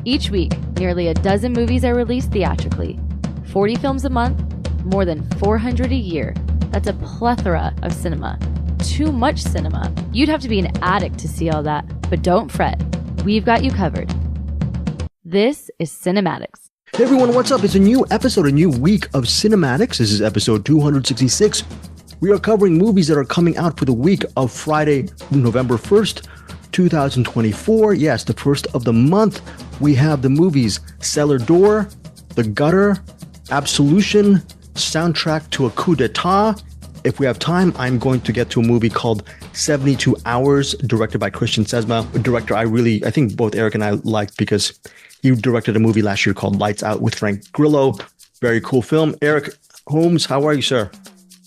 Each week, nearly a dozen movies are released theatrically. 40 films a month, more than 400 a year. That's a plethora of cinema. Too much cinema. You'd have to be an addict to see all that, but don't fret. We've got you covered. This is Cinematics. Hey everyone, what's up? It's a new episode, a new week of Cinematics. This is episode 266. We are covering movies that are coming out for the week of Friday, November 1st, 2024. Yes, the first of the month. We have the movies Cellar Door, The Gutter, Absolution, Soundtrack to a Coup d'etat. If we have time, I'm going to get to a movie called 72 Hours, directed by Christian Sesma, a director I think both Eric and I liked because he directed a movie last year called Lights Out with Frank Grillo. Very cool film. Eric Holmes, how are you, sir?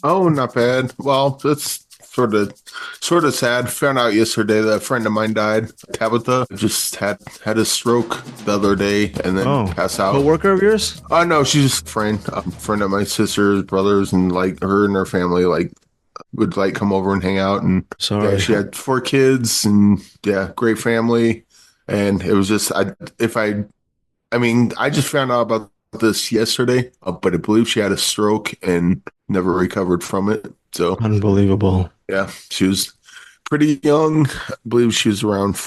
Oh, not bad. Well, it's sort of sad. Found out yesterday that a friend of mine died. Tabitha just had a stroke the other day and then passed out. Co-worker of yours? Oh no, she's just a friend of my sister's brothers, and like her and her family would come over and hang out. And yeah, she had 4 kids and great family. And it was just I just found out about this yesterday, but I believe she had a stroke and never recovered from it. So unbelievable. Yeah, she was pretty young. I believe she was around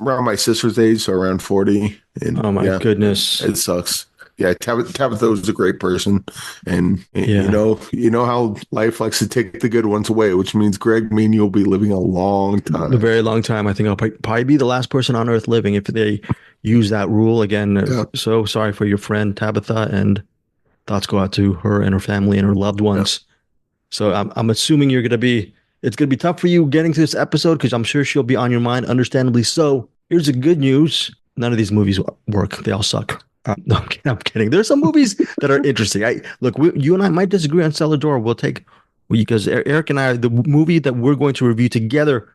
my sister's age, so around 40. And oh my goodness, it sucks. Yeah, Tabitha was a great person, and you know how life likes to take the good ones away, which means Greg, me and you'll be living a long time. A very long time. I think I'll probably be the last person on Earth living if they use that rule again. Yeah. So sorry for your friend Tabitha, and thoughts go out to her and her family and her loved ones. Yeah. So I'm assuming it's gonna be tough for you getting to this episode because I'm sure she'll be on your mind, understandably so. Here's the good news: none of these movies work. They all suck. No, I'm kidding. There's some movies that are interesting. You and I might disagree on Cellar Door. Because Eric and I, the movie that we're going to review together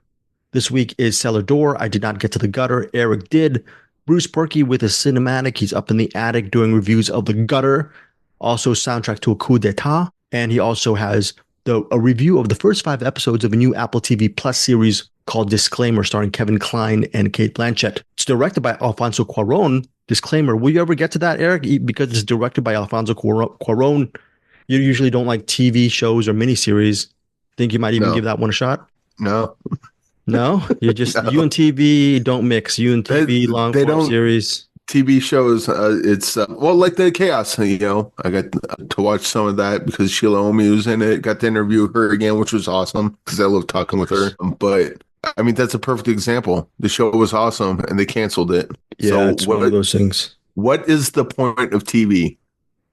this week is Cellar Door. I did not get to The Gutter. Eric did. Bruce Perky with a cinematic. He's up in the attic doing reviews of The Gutter. Also, Soundtrack to a Coup d'etat. And he also has a review of the first 5 episodes of a new Apple TV Plus series called Disclaimer, starring Kevin Kline and Cate Blanchett. It's directed by Alfonso Cuarón. Disclaimer, will you ever get to that, Eric? Because it's directed by Alfonso Cuarón. You usually don't like TV shows or miniseries. Think you might even give that one a shot? No. No? You and TV don't mix. You and TV long form series. TV shows, it's like the Chaos, I got to watch some of that because Sheila Omi was in it. Got to interview her again, which was awesome because I love talking with her. But that's a perfect example. The show was awesome and they canceled it. Yeah, so it's one of those things. What is the point of TV?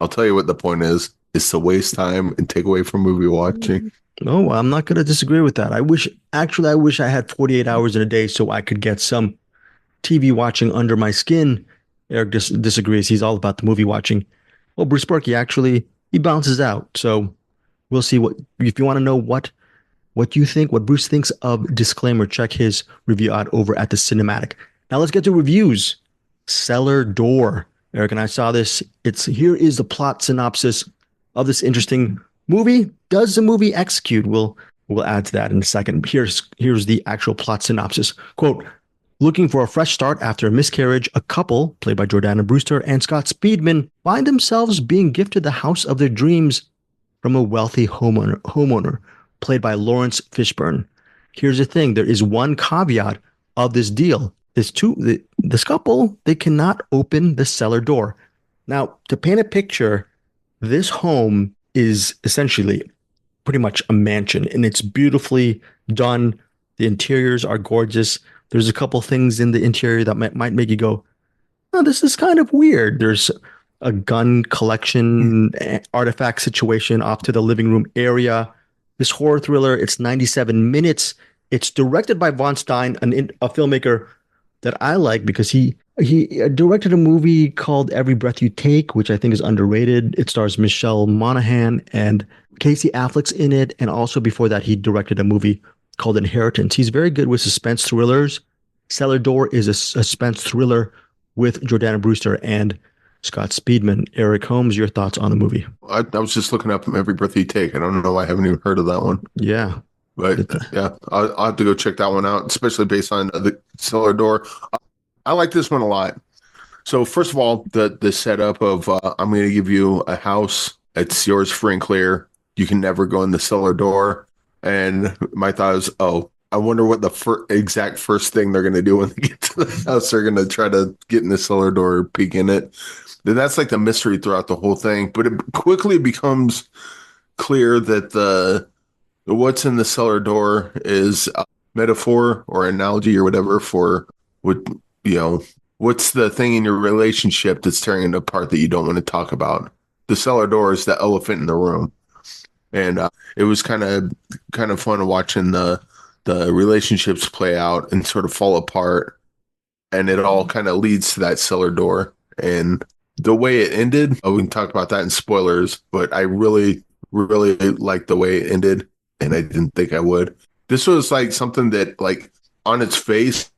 I'll tell you what the point is. It's to waste time and take away from movie watching. No, I'm not going to disagree with that. I wish I had 48 hours in a day so I could get some TV watching under my skin. Eric disagrees. He's all about the movie watching. Well, Bruce Perky he bounces out. So we'll see if you want to know what you think, what Bruce thinks of Disclaimer, check his review out over at the Cinematic. Now let's get to reviews. Cellar Door. Eric and I saw this. Here is the plot synopsis of this interesting movie. Does the movie execute? We'll add to that in a second. Here's the actual plot synopsis. Quote, looking for a fresh start after a miscarriage, a couple, played by Jordana Brewster and Scott Speedman, find themselves being gifted the house of their dreams from a wealthy homeowner, played by Lawrence Fishburne. Here's the thing. There is one caveat of this deal. This couple, they cannot open the cellar door. Now, to paint a picture, this home is essentially pretty much a mansion, and it's beautifully done. The interiors are gorgeous. There's a couple things in the interior that might make you go, oh, this is kind of weird. There's a gun collection artifact situation off to the living room area. This horror thriller, it's 97 minutes. It's directed by Von Stein, a filmmaker that I like because he directed a movie called Every Breath You Take, which I think is underrated. It stars Michelle Monaghan and Casey Affleck's in it. And also before that, he directed a movie called Inheritance. He's very good with suspense thrillers. Cellar Door is a suspense thriller with Jordana Brewster and Scott Speedman. Eric Holmes, your thoughts on the movie? I was just looking up Every Breath You Take. I don't know. I haven't even heard of that one. Yeah. But yeah, I'll have to go check that one out, especially based on the Cellar Door. I like this one a lot. So first of all, the setup of I'm going to give you a house. It's yours free and clear. You can never go in the cellar door. And my thought is, oh, I wonder what the exact first thing they're going to do when they get to the house. They're going to try to get in the cellar door or peek in it. Then that's like the mystery throughout the whole thing. But it quickly becomes clear that what's in the cellar door is a metaphor or analogy or whatever for what, what's the thing in your relationship that's tearing it apart that you don't want to talk about. The cellar door is the elephant in the room. And it was kind of fun watching the relationships play out and sort of fall apart. And it all kind of leads to that cellar door. And the way it ended, we can talk about that in spoilers, but I really, really liked the way it ended. And I didn't think I would. This was like something that, like, on its face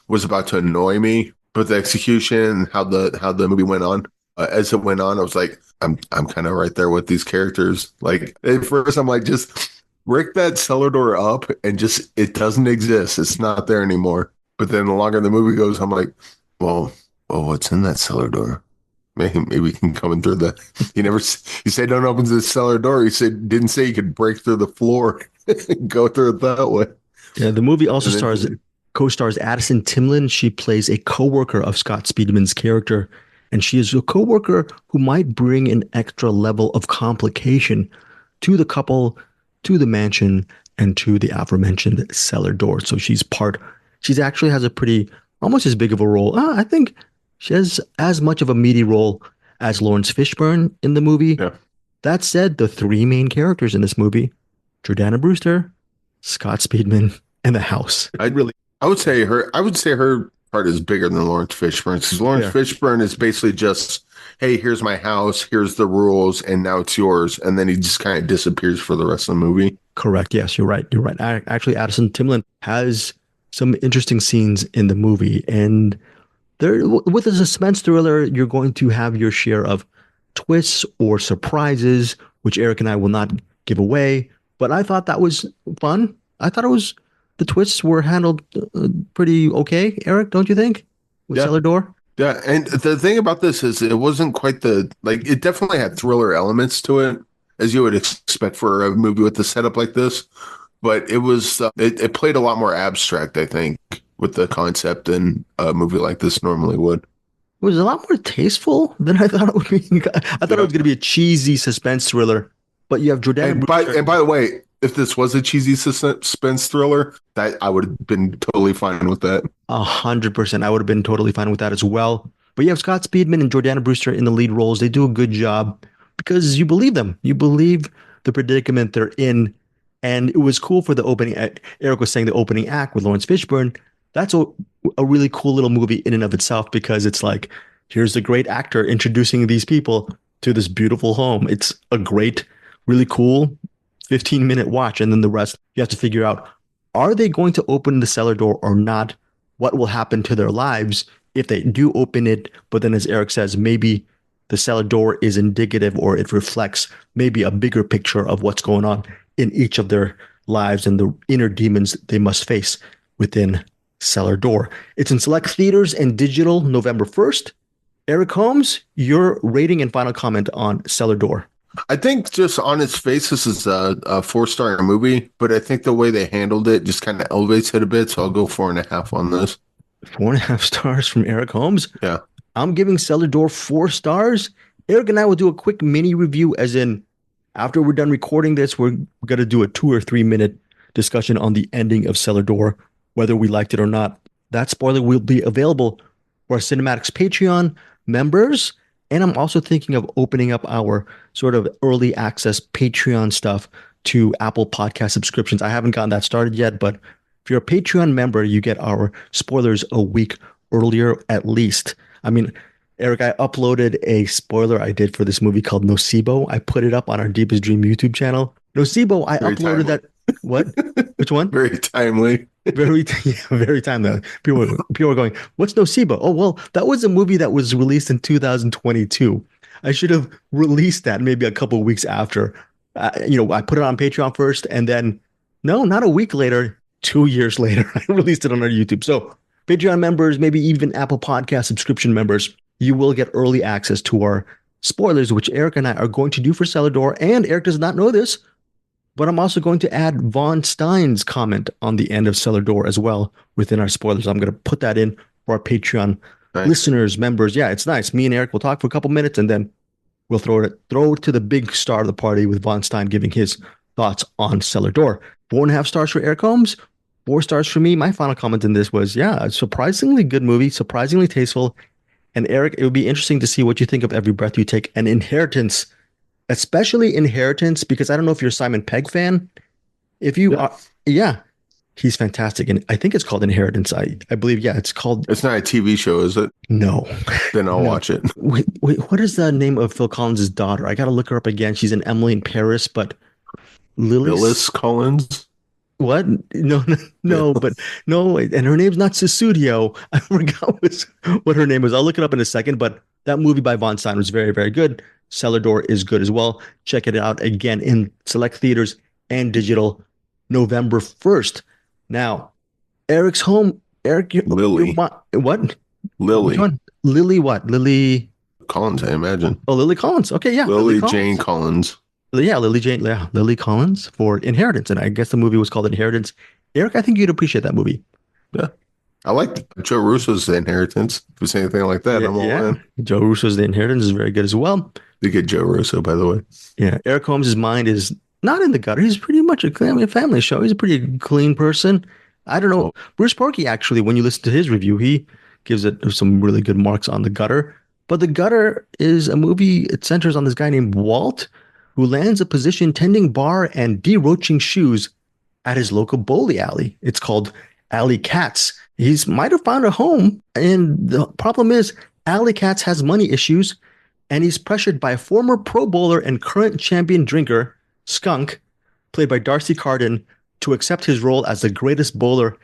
was about to annoy me, but the execution, how the movie went on, as it went on, I was like, I'm kind of right there with these characters. Like, at first, I'm like, just break that cellar door up and just, it doesn't exist. It's not there anymore. But then the longer the movie goes, I'm like, well, what's in that cellar door? Maybe we can come in through you said don't open the cellar door. Didn't say you could break through the floor and go through it that way. Yeah, the movie also co-stars Addison Timlin. She plays a co-worker of Scott Speedman's character, and she is a co-worker who might bring an extra level of complication to the couple, to the mansion, and to the aforementioned cellar door. So she's actually has a pretty, almost as big of a role. I think she has as much of a meaty role as Lawrence Fishburne in the movie. Yeah. That said, the three main characters in this movie, Jordana Brewster, Scott Speedman, and the house. I would say her part is bigger than Lawrence Fishburne's, because Lawrence Fishburne is basically just, hey, here's my house, here's the rules, and now it's yours. And then he just kind of disappears for the rest of the movie. Correct. Yes, you're right. Actually, Addison Timlin has some interesting scenes in the movie. And with a suspense thriller, you're going to have your share of twists or surprises, which Eric and I will not give away. But I thought that was fun. I thought the twists were handled pretty okay. Eric, don't you think? With Cellar Door? Yeah, and the thing about this is it wasn't quite it definitely had thriller elements to it, as you would expect for a movie with a setup like this. But it was, it played a lot more abstract, I think, with the concept than a movie like this normally would. It was a lot more tasteful than I thought it would be. I thought it was going to be a cheesy suspense thriller, but you have Jordana Brewster. And by the way, if this was a cheesy suspense thriller, that I would have been totally fine with that. 100%. I would have been totally fine with that as well. But you have Scott Speedman and Jordana Brewster in the lead roles. They do a good job because you believe them. You believe the predicament they're in. And it was cool for the opening. Eric was saying the opening act with Lawrence Fishburne. That's a really cool little movie in and of itself, because it's like, here's the great actor introducing these people to this beautiful home. It's a great, really cool 15-minute watch. And then the rest, you have to figure out, are they going to open the cellar door or not? What will happen to their lives if they do open it? But then, as Eric says, maybe the cellar door is indicative, or it reflects maybe a bigger picture of what's going on in each of their lives and the inner demons they must face within Cellar Door. It's in select theaters and digital November 1st. Eric Holmes, your rating and final comment on Cellar Door. I think just on its face, this is a 4-star movie, but I think the way they handled it just kind of elevates it a bit. So I'll go 4.5 on this. 4.5 stars from Eric Holmes. Yeah. I'm giving Cellar Door 4 stars. Eric and I will do a quick mini review, as in, after we're done recording this, we're going to do a 2 or 3 minute discussion on the ending of Cellar Door, whether we liked it or not. That spoiler will be available for our Cinematics Patreon members. And I'm also thinking of opening up our sort of early access Patreon stuff to Apple Podcast subscriptions. I haven't gotten that started yet, but if you're a Patreon member, you get our spoilers a week earlier at least. I mean, Eric, I uploaded a spoiler I did for this movie called Nocebo. I put it up on our Deepest Dream YouTube channel. Nocebo, I Very uploaded timely. that. What? Which one? Very timely. Very timely. People are going, what's Nocebo? Oh, well, that was a movie that was released in 2022. I should have released that maybe a couple of weeks after. I put it on Patreon first, and then, no, not a week later, 2 years later, I released it on our YouTube. So Patreon members, maybe even Apple Podcast subscription members, you will get early access to our spoilers, which Eric and I are going to do for Cellar Door. And Eric does not know this, but I'm also going to add Von Stein's comment on the end of Cellar Door as well within our spoilers. I'm going to put that in for our Patreon listeners, members. Yeah, it's nice. Me and Eric will talk for a couple minutes, and then we'll throw it to the big star of the party with Von Stein giving his thoughts on Cellar Door. 4.5 stars for Eric Holmes, 4 stars for me. My final comment in this was, yeah, a surprisingly good movie, surprisingly tasteful. And Eric, it would be interesting to see what you think of Every Breath You Take and Inheritance, especially Inheritance, because I don't know if you're a Simon Pegg fan. If you are, he's fantastic. And I think it's called Inheritance. I believe, it's called. It's not a TV show, is it? No. Then I'll watch it. Wait, what is the name of Phil Collins' daughter? I got to look her up again. She's in Emily in Paris, but Phyllis Collins? What? No, but no. And her name's not Susudio. I forgot what her name was. I'll look it up in a second, but that movie by Von Stein was very, very good. Cellar Door is good as well. Check it out again in select theaters and digital November 1st. Now, Eric's home. Eric, Lily. What? Lily. Which one? Lily what? Lily Collins, I imagine. Oh, Lily Collins. Okay, yeah. Lily Jane Collins. Yeah, Lily Collins for Inheritance. And I guess the movie was called Inheritance. Eric, I think you'd appreciate that movie. Yeah. I like Joe Russo's The Inheritance. If it's anything like that, I'm all in. Joe Russo's The Inheritance is very good as well. You get Joe Russo, by the way. Yeah. Eric Holmes' mind is not in the gutter. He's pretty much a family show. He's a pretty clean person. I don't know. Bruce Porky, actually, when you listen to his review, he gives it some really good marks on The Gutter. But The Gutter is a movie. It centers on this guy named Walt, who lands a position tending bar and deroaching shoes at his local bowling alley. It's called Alley Cats. He might have found a home, and the problem is Alley Cats has money issues, and he's pressured by a former pro bowler and current champion drinker, Skunk, played by Darcy Carden, to accept his role as the greatest bowler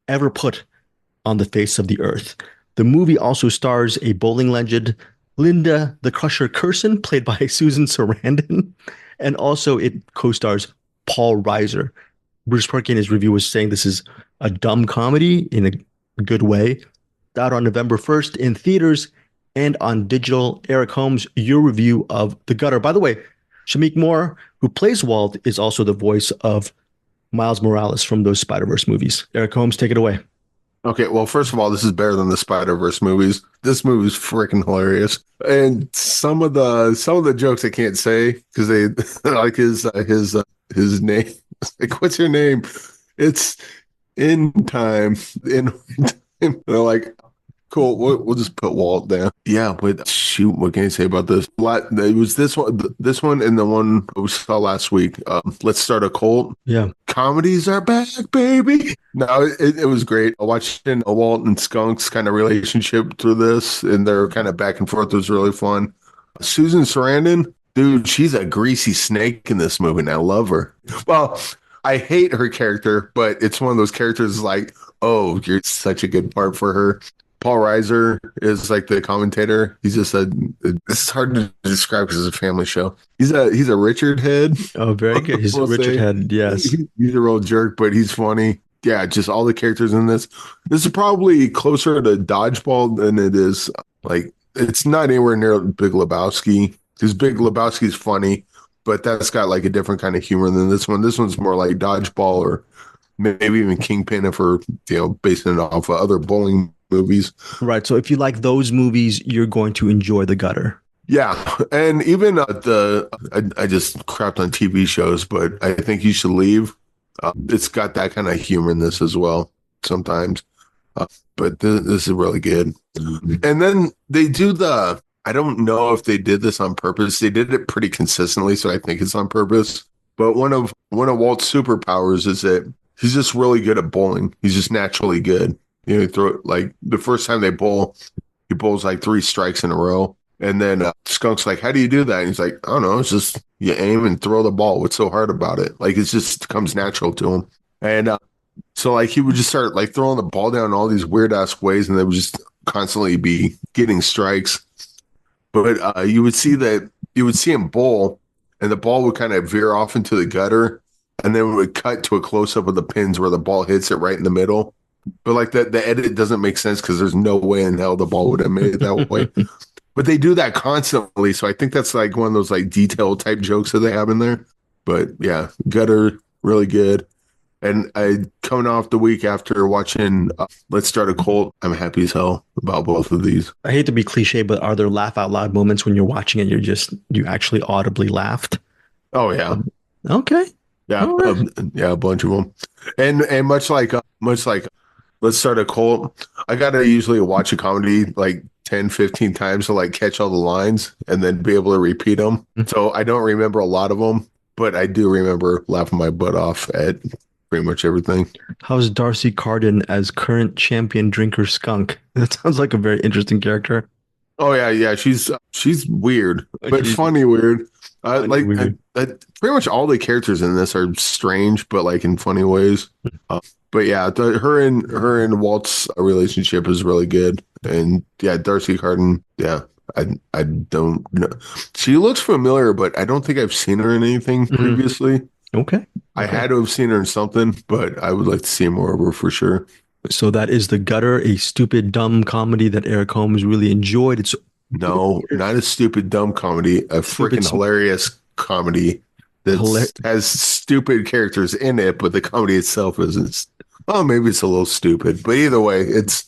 ever put on the face of the earth. The movie also stars a bowling legend, Linda the Crusher Curson, played by Susan Sarandon, and also it co-stars Paul Reiser. Bruce Perky in his review was saying this is a dumb comedy in a good way. Out on November 1st in theaters and on digital. Eric Holmes, your review of The Gutter. By the way, Shameik Moore, who plays Walt, is also the voice of Miles Morales from those Spider-Verse movies. Eric Holmes, take it away. Okay, well, first of all, this is better than the Spider-Verse movies. This movie is freaking hilarious, and some of the jokes I can't say because they like his name. Like, what's your name? It's in time. They're like, cool. We'll just put Walt down. Yeah, but shoot, what can you say about this? It was this one, and the one we saw last week. Let's Start a Cult. Yeah, comedies are back, baby. No, it was great. Watching a Walt and Skunk's kind of relationship through this, and their kind of back and forth was really fun. Susan Sarandon, dude, she's a greasy snake in this movie, and I love her. Well, I hate her character, but it's one of those characters like, oh, you're such a good part for her. Paul Reiser is like the commentator. He's just this is hard to describe because it's a family show. He's a Richard head. Oh, very good. He's a Richard head. Yes. He's a real jerk, but he's funny. Yeah, just all the characters in this. This is probably closer to Dodgeball than it is. Like, it's not anywhere near Big Lebowski. Because Big Lebowski's funny, but that's got like a different kind of humor than this one. This one's more like Dodgeball or maybe even Kingpin if we're basing it off of other bowling movies. Right. So if you like those movies, you're going to enjoy The Gutter. Yeah. And even I just crapped on TV shows, but I Think You Should Leave. It's got that kind of humor in this as well sometimes. But this is really good. Mm-hmm. And then they do I don't know if they did this on purpose. They did it pretty consistently, so I think it's on purpose. But one of Walt's superpowers is that he's just really good at bowling. He's just naturally good. He throw like the first time they bowl, he bowls like 3 strikes in a row. And then Skunk's like, how do you do that? And he's like, I don't know. It's just you aim and throw the ball. What's so hard about it? Like, it just comes natural to him. And so like he would just start like throwing the ball down in all these weird ass ways, and they would just constantly be getting strikes. But you would see him bowl, and the ball would kind of veer off into the gutter, and then it would cut to a close up of the pins where the ball hits it right in the middle. but like the edit doesn't make sense because there's no way in hell the ball would have made it that way. But they do that constantly, so I think that's like one of those like detail type jokes that they have in there. But yeah, Gutter really good. And I coming off the week after watching Let's Start a Cult, I'm happy as hell about both of these. I hate to be cliche, but are there laugh out loud moments when you're watching it? You actually audibly laughed? Oh yeah, Okay. yeah, All right. yeah, a bunch of them. And much like Let's Start a Cult, I gotta usually watch a comedy like 10, 15 times to like catch all the lines and then be able to repeat them. So I don't remember a lot of them, but I do remember laughing my butt off at pretty much everything. How's Darcy Carden as current champion drinker skunk? That sounds like a very interesting character. Oh yeah, she's weird, but She's funny weird. funny weird. Pretty much all the characters in this are strange, but like in funny ways. But yeah, her and Walt's relationship is really good, and yeah, Darcy Carden. Yeah, I don't know. She looks familiar, but I don't think I've seen her in anything previously. Okay. I had to have seen her in something, but I would like to see more of her for sure. So that is The Gutter, a stupid, dumb comedy that Eric Holmes really enjoyed. It's No, not a stupid, dumb comedy, a freaking hilarious comedy that has stupid characters in it, but the comedy itself isn't. Oh, maybe it's a little stupid, but either way, it's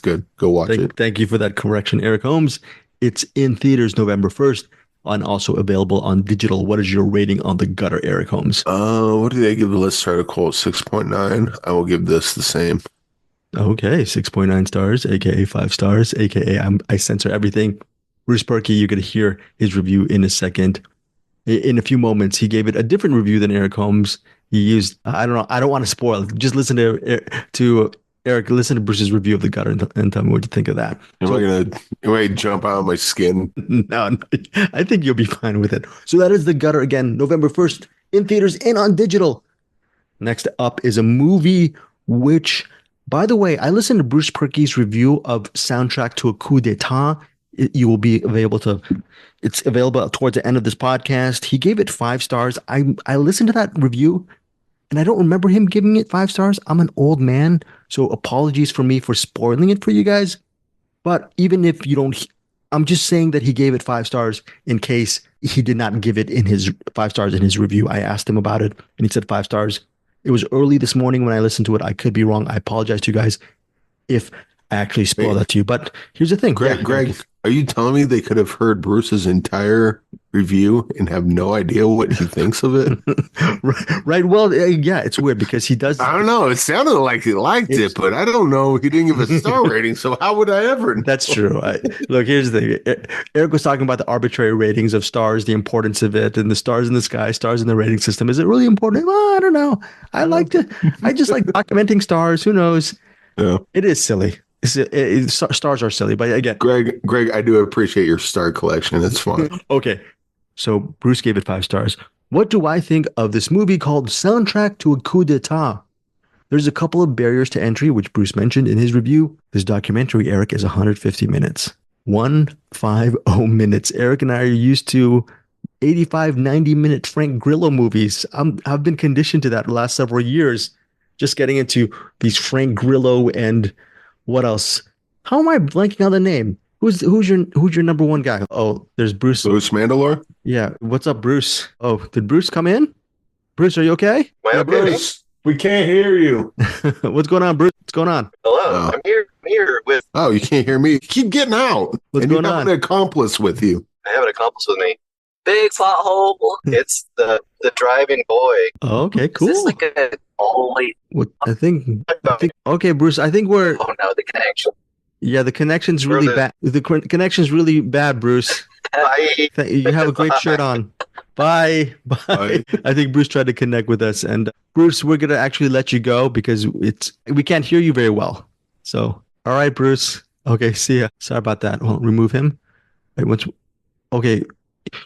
good. Go watch it. Thank you for that correction, Eric Holmes. It's in theaters November 1st and also available on digital. What is your rating on The Gutter, Eric Holmes? What did I give the Let's Start a Cult? 6.9. I will give this the same. Okay, 6.9 stars, aka 5 stars, aka I censor everything. Bruce Perky, you're going to hear his review in a second. In a few moments, he gave it a different review than Eric Holmes. He used, I don't know, I don't want to spoil it. Just listen to Eric, listen to Bruce's review of The Gutter and tell me what you think of that. Am I gonna jump out of my skin? No, I think you'll be fine with it. So that is The Gutter again, November 1st in theaters and on digital. Next up is a movie which, by the way, I listened to Bruce Perky's review of Soundtrack to a Coup d'etat. It's available towards the end of this podcast. He gave it 5 stars. I listened to that review and I don't remember him giving it 5 stars. I'm an old man, so apologies for me for spoiling it for you guys. But even if you don't, I'm just saying that he gave it 5 stars in case he did not give it in his 5 stars in his review. I asked him about it and he said 5 stars. It was early this morning when I listened to it. I could be wrong. I apologize to you guys if I actually spoiled that to you. But here's the thing. Greg, are you telling me they could have heard Bruce's entire review and have no idea what he thinks of it? Right. Well, yeah, it's weird because he does. I don't know. It sounded like he liked it, but I don't know. He didn't give a star rating, so how would I ever know? That's true. Look, here's the thing. Eric was talking about the arbitrary ratings of stars, the importance of it, and the stars in the sky, stars in the rating system. Is it really important? Well, I don't know. I just like documenting stars. Who knows? Yeah. It is silly. Stars are silly, but again, Greg, I do appreciate your star collection. It's fun. Okay. So Bruce gave it 5 stars. What do I think of this movie called Soundtrack to a Coup d'etat? There's a couple of barriers to entry, which Bruce mentioned in his review. This documentary, Eric, is 150 minutes. 150 minutes. Eric and I are used to 85, 90-minute Frank Grillo movies. I've been conditioned to that the last several years, just getting into these Frank Grillo and what else? How am I blanking on the name? Who's your number one guy? Oh, there's Bruce. Bruce Mandalore? Yeah. What's up, Bruce? Oh, did Bruce come in? Bruce, are you okay? Yeah, Bruce, we can't hear you. What's going on, Bruce? What's going on? Hello, I'm here with. Oh, you can't hear me. Keep getting out. What's going on? You have an accomplice with you. I have an accomplice with me. Big pothole. It's the driving boy. Oh, okay, cool. Is this like a only? What I think. Okay, Bruce. I think we're. Oh no, the connection. Yeah, the connection's really bad. The connection's really bad, Bruce. Bye. You have a great shirt on. Bye. Bye. I think Bruce tried to connect with us, and Bruce, we're gonna actually let you go because we can't hear you very well. So, all right, Bruce. Okay, see ya. Sorry about that. Well, remove him. Wait, okay.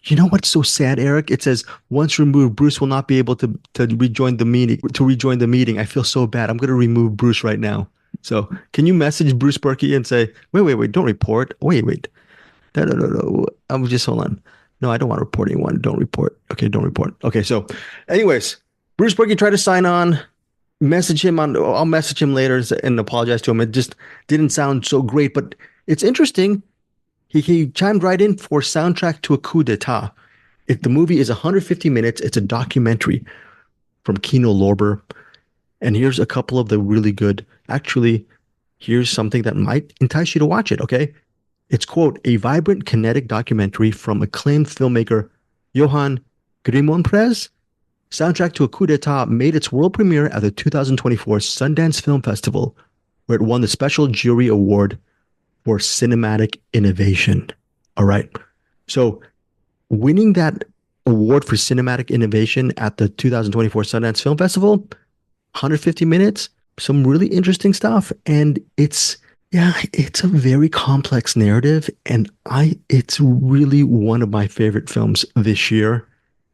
You know what's so sad, Eric? It says once removed, Bruce will not be able to rejoin the meeting. I feel so bad. I'm gonna remove Bruce right now. So can you message Bruce Perky and say, wait, don't report. Wait. No. I'm just hold on. No, I don't want to report anyone. Don't report. Okay, don't report. Okay, so anyways, Bruce Perky tried to sign on. I'll message him later and apologize to him. It just didn't sound so great, but it's interesting. He chimed right in for soundtrack to a coup d'etat. The movie is 150 minutes. It's a documentary from Kino Lorber. And here's a couple of the really good. Actually, here's something that might entice you to watch it, okay? It's, quote, a vibrant, kinetic documentary from acclaimed filmmaker Johan Grimonprez. Soundtrack to a Coup d'etat made its world premiere at the 2024 Sundance Film Festival, where it won the Special Jury Award for Cinematic Innovation. All right. So winning that award for cinematic innovation at the 2024 Sundance Film Festival, 150 minutes, some really interesting stuff. And it's a very complex narrative. And it's really one of my favorite films this year.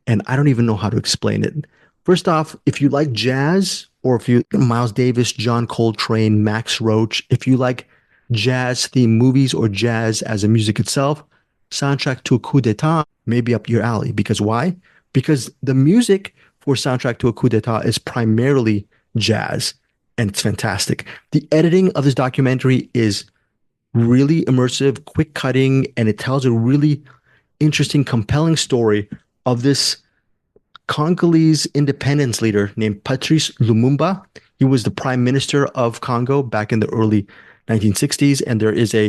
And I don't even know how to explain it. First off, if you like jazz, or if you Miles Davis, John Coltrane, Max Roach, if you like jazz themed movies or jazz as a music itself, soundtrack to a coup d'etat may be up your alley. Because why? Because the music for soundtrack to a coup d'etat is primarily jazz, and it's fantastic. The editing of this documentary is really immersive, quick cutting, and it tells a really interesting, compelling story of this Congolese independence leader named Patrice Lumumba. He was the prime minister of Congo back in the early 1960s, and there is a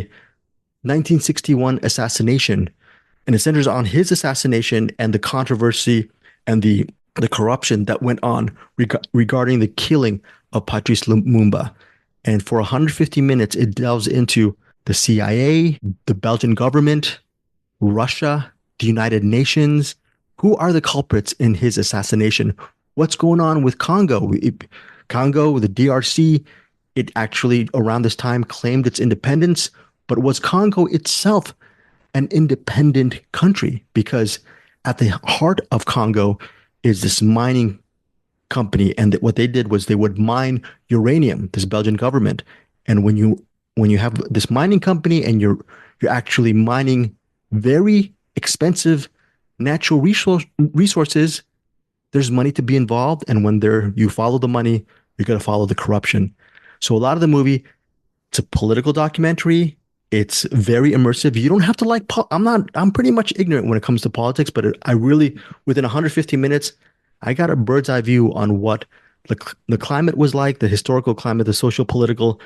1961 assassination, and it centers on his assassination and the controversy and the corruption that went on regarding the killing of Patrice Lumumba. And for 150 minutes, it delves into the CIA, the Belgian government, Russia, the United Nations. Who are the culprits in his assassination? What's going on with Congo? Congo, the DRC, it actually around this time claimed its independence, but was Congo itself an independent country? Because at the heart of Congo is this mining company, and what they did was they would mine uranium, this Belgian government. And when you have this mining company and you're actually mining very expensive natural resources, there's money to be involved, and when you follow the money, you're going to follow the corruption. So a lot of the movie, it's a political documentary. It's very immersive. You don't have to like. I'm pretty much ignorant when it comes to politics, but I really, within 150 minutes, I got a bird's eye view on what the climate was like, the historical climate, the social, political,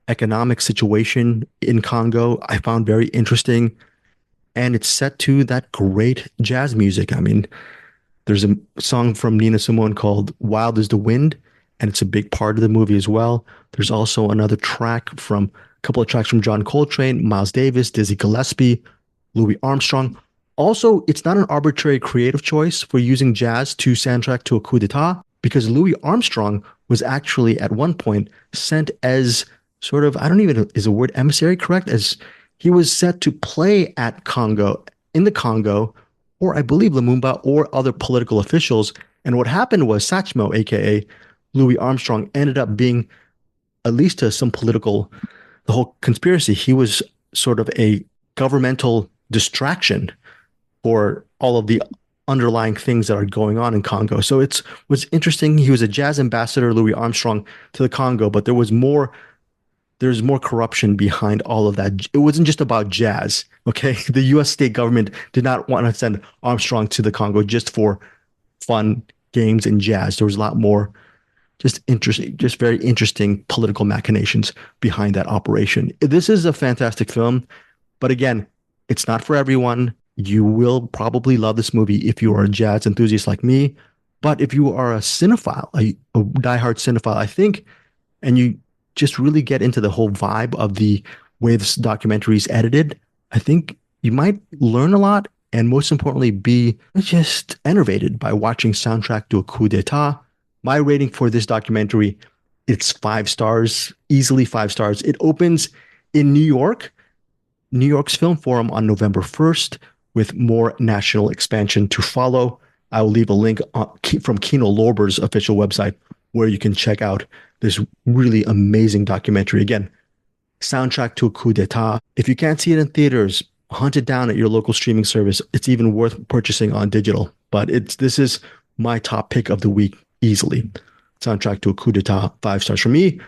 economic situation in Congo. I found very interesting. And it's set to that great jazz music. I mean, there's a song from Nina Simone called Wild as the Wind, and it's a big part of the movie as well. There's also a couple of tracks from John Coltrane, Miles Davis, Dizzy Gillespie, Louis Armstrong. Also, it's not an arbitrary creative choice for using jazz to soundtrack to a coup d'etat, because Louis Armstrong was actually at one point sent as sort of, is the word emissary correct? As he was set to play in the Congo, or I believe Lumumba or other political officials. And what happened was Satchmo, aka Louis Armstrong, ended up being, at least to some the whole conspiracy, he was sort of a governmental distraction for all of the underlying things that are going on in Congo. So it was interesting. He was a jazz ambassador, Louis Armstrong, to the Congo, but there's more corruption behind all of that. It wasn't just about jazz, okay? The U.S. state government did not want to send Armstrong to the Congo just for fun, games, and jazz. There was a lot more just very interesting political machinations behind that operation. This is a fantastic film, but again, it's not for everyone. You will probably love this movie if you are a jazz enthusiast like me, but if you are a cinephile, a diehard cinephile, I think, and you just really get into the whole vibe of the way this documentary is edited, I think you might learn a lot, and most importantly, be just enervated by watching Soundtrack to a Coup d'etat. My rating for this documentary, it's 5 stars, easily 5 stars. It opens in New York's Film Forum on November 1st, with more national expansion to follow. I will leave a link from Kino Lorber's official website where you can check out this really amazing documentary. Again, Soundtrack to a Coup d'etat. If you can't see it in theaters, hunt it down at your local streaming service. It's even worth purchasing on digital. But this is my top pick of the week, easily. soundtrack to a coup d'etat. 5 stars from me,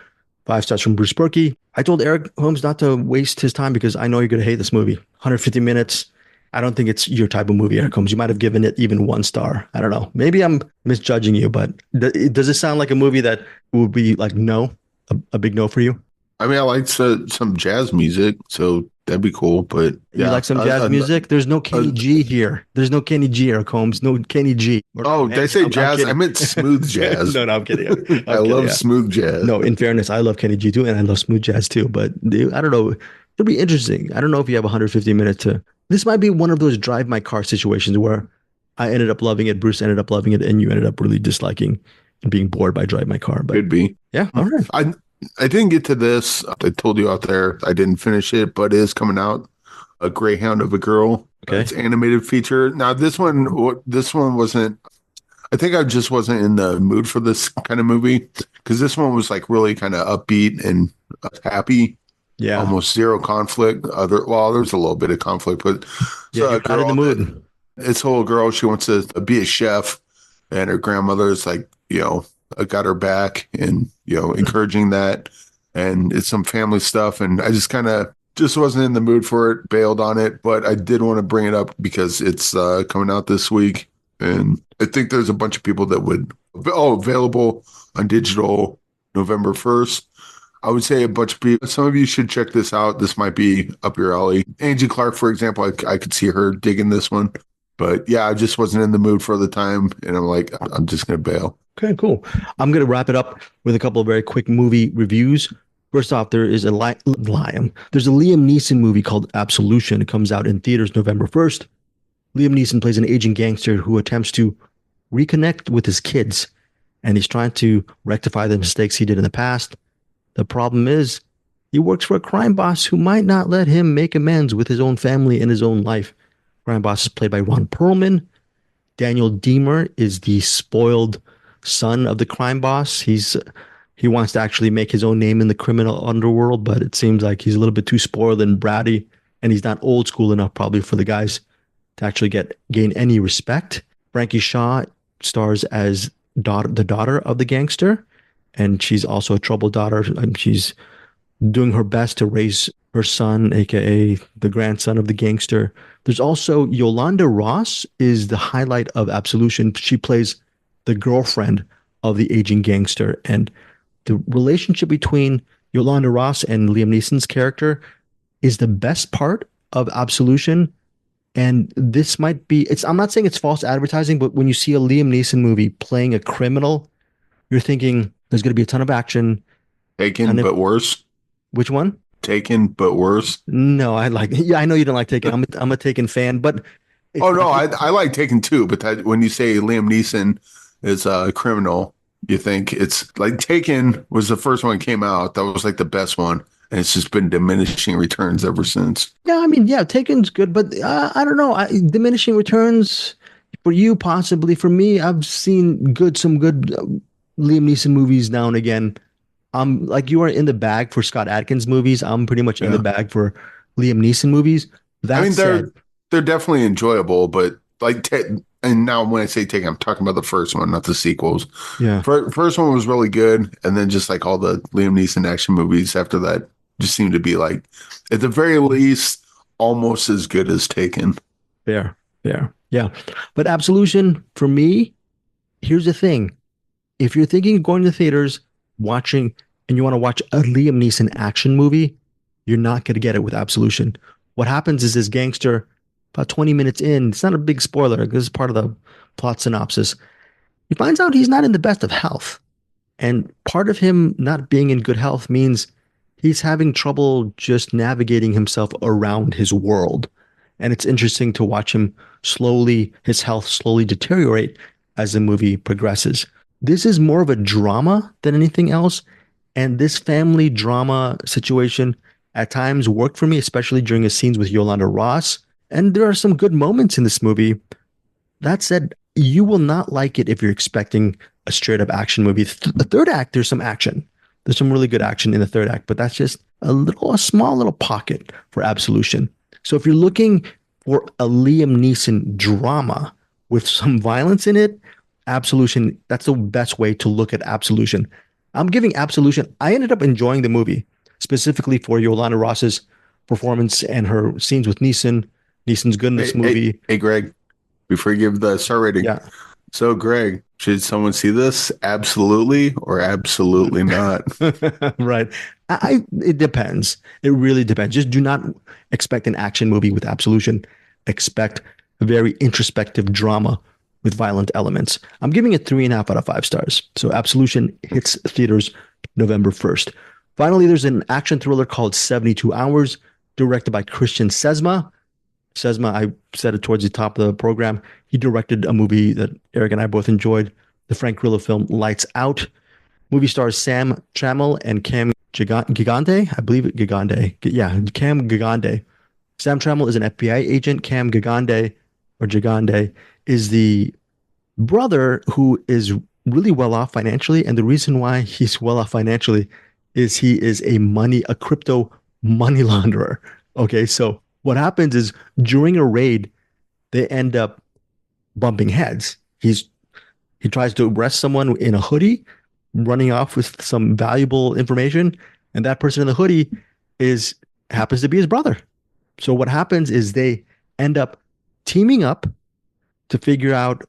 5 stars from Bruce Berkey. I told Eric Holmes not to waste his time because I know you're going to hate this movie. 150 minutes. I don't think it's your type of movie, Eric Holmes. You might have given it even 1 star. I don't know. Maybe I'm misjudging you, but does it sound like a movie that would be like no, a big no for you? I mean, I like some jazz music, so that'd be cool. But You yeah, like some jazz music? There's no Kenny G here. There's no Kenny G, Eric Holmes. No Kenny G. Oh, did I say jazz? I meant smooth jazz. No, I'm kidding. I love smooth jazz. No, in fairness, I love Kenny G too, and I love smooth jazz too. But I don't know. It'll be interesting. I don't know if you have 150 minutes to. This might be one of those drive my car situations where I ended up loving it, Bruce ended up loving it, and you ended up really disliking and being bored by drive my car. But could be. Yeah, all right. I didn't get to this. I told you out there I didn't finish it, but it is coming out. A Greyhound of a Girl. Okay. It's animated feature. Now this one wasn't. I think I just wasn't in the mood for this kind of movie because this one was like really kind of upbeat and happy. Yeah, almost zero conflict. There's a little bit of conflict, but yeah, you're not in the mood. This whole girl, she wants to be a chef, and her grandmother is like, got her back, and encouraging that, and it's some family stuff, and I just kind of wasn't in the mood for it, bailed on it, but I did want to bring it up because it's coming out this week, and I think there's a bunch of people that would. Available on digital November 1st. I would say a bunch of people, some of you should check this out. This might be up your alley. Angie Clark, for example, I could see her digging this one. But yeah, I just wasn't in the mood for the time. And I'm like, I'm just going to bail. Okay, cool. I'm going to wrap it up with a couple of very quick movie reviews. First off, there is there's a Liam Neeson movie called Absolution. It comes out in theaters November 1st. Liam Neeson plays an aging gangster who attempts to reconnect with his kids. And he's trying to rectify the mistakes he did in the past. The problem is he works for a crime boss who might not let him make amends with his own family and his own life. Crime boss is played by Ron Perlman. Daniel Deemer is the spoiled son of the crime boss. He wants to actually make his own name in the criminal underworld, but it seems like he's a little bit too spoiled and bratty, and he's not old school enough probably for the guys to actually gain any respect. Frankie Shaw stars as the daughter of the gangster, and she's also a troubled daughter, and she's doing her best to raise her son, aka the grandson of the gangster. There's also Yolanda Ross is the highlight of Absolution. She plays the girlfriend of the aging gangster, and the relationship between Yolanda Ross and Liam Neeson's character is the best part of Absolution. And this might be, I'm not saying it's false advertising, but when you see a Liam Neeson movie playing a criminal, you're thinking there's going to be a ton of action. Taken, but worse. Which one? Taken, but worse. No, I know you don't like Taken. I'm a Taken fan, but. I like Taken too, but when you say Liam Neeson is a criminal, you think it's like Taken was the first one that came out. That was like the best one. And it's just been diminishing returns ever since. Yeah, I mean, yeah, Taken's good, but I don't know. Diminishing returns for you, possibly. For me, I've seen some good Liam Neeson movies now and again. Like you are in the bag for Scott Adkins movies. I'm pretty much in the bag for Liam Neeson movies. They're definitely enjoyable, but like, and now when I say Taken, I'm talking about the first one, not the sequels. Yeah, first one was really good, and then just like all the Liam Neeson action movies after that just seem to be like, at the very least, almost as good as Taken. Yeah. But Absolution, for me, here's the thing. If you're thinking of going to the theaters, watching, and you want to watch a Liam Neeson action movie, you're not going to get it with Absolution. What happens is this gangster, about 20 minutes in, it's not a big spoiler, this is part of the plot synopsis, he finds out he's not in the best of health. And part of him not being in good health means he's having trouble just navigating himself around his world. And it's interesting to watch his health slowly deteriorate as the movie progresses. This is more of a drama than anything else. And this family drama situation at times worked for me, especially during the scenes with Yolanda Ross. And there are some good moments in this movie. That said, you will not like it if you're expecting a straight up action movie. The third act, there's some action. There's some really good action in the third act, but that's just a small little pocket for Absolution. So if you're looking for a Liam Neeson drama with some violence in it, Absolution, that's the best way to look at Absolution. I'm giving Absolution, I ended up enjoying the movie, specifically for Yolanda Ross's performance and her scenes with Neeson. Neeson's good in this movie. Hey, Greg, before you give the star rating. Yeah. So, Greg, should someone see this? Absolutely or absolutely not? Right. It depends. It really depends. Just do not expect an action movie with Absolution. Expect a very introspective drama with violent elements. I'm giving it 3.5 out of 5 stars. So Absolution hits theaters November 1st. Finally, there's an action thriller called 72 Hours, directed by Christian Sesma. Sesma, I said it towards the top of the program. He directed a movie that Eric and I both enjoyed, the Frank Grillo film Lights Out. Movie stars Sam Trammell and Cam Gigante. I believe it Gigante. Yeah, Cam Gigante. Sam Trammell is an FBI agent. Cam Gigante, or Gigande, is the brother who is really well off financially. And the reason why he's well off financially is he is a crypto money launderer. Okay, so what happens is during a raid, they end up bumping heads. He tries to arrest someone in a hoodie, running off with some valuable information, and that person in the hoodie happens to be his brother. So what happens is they end up teaming up to figure out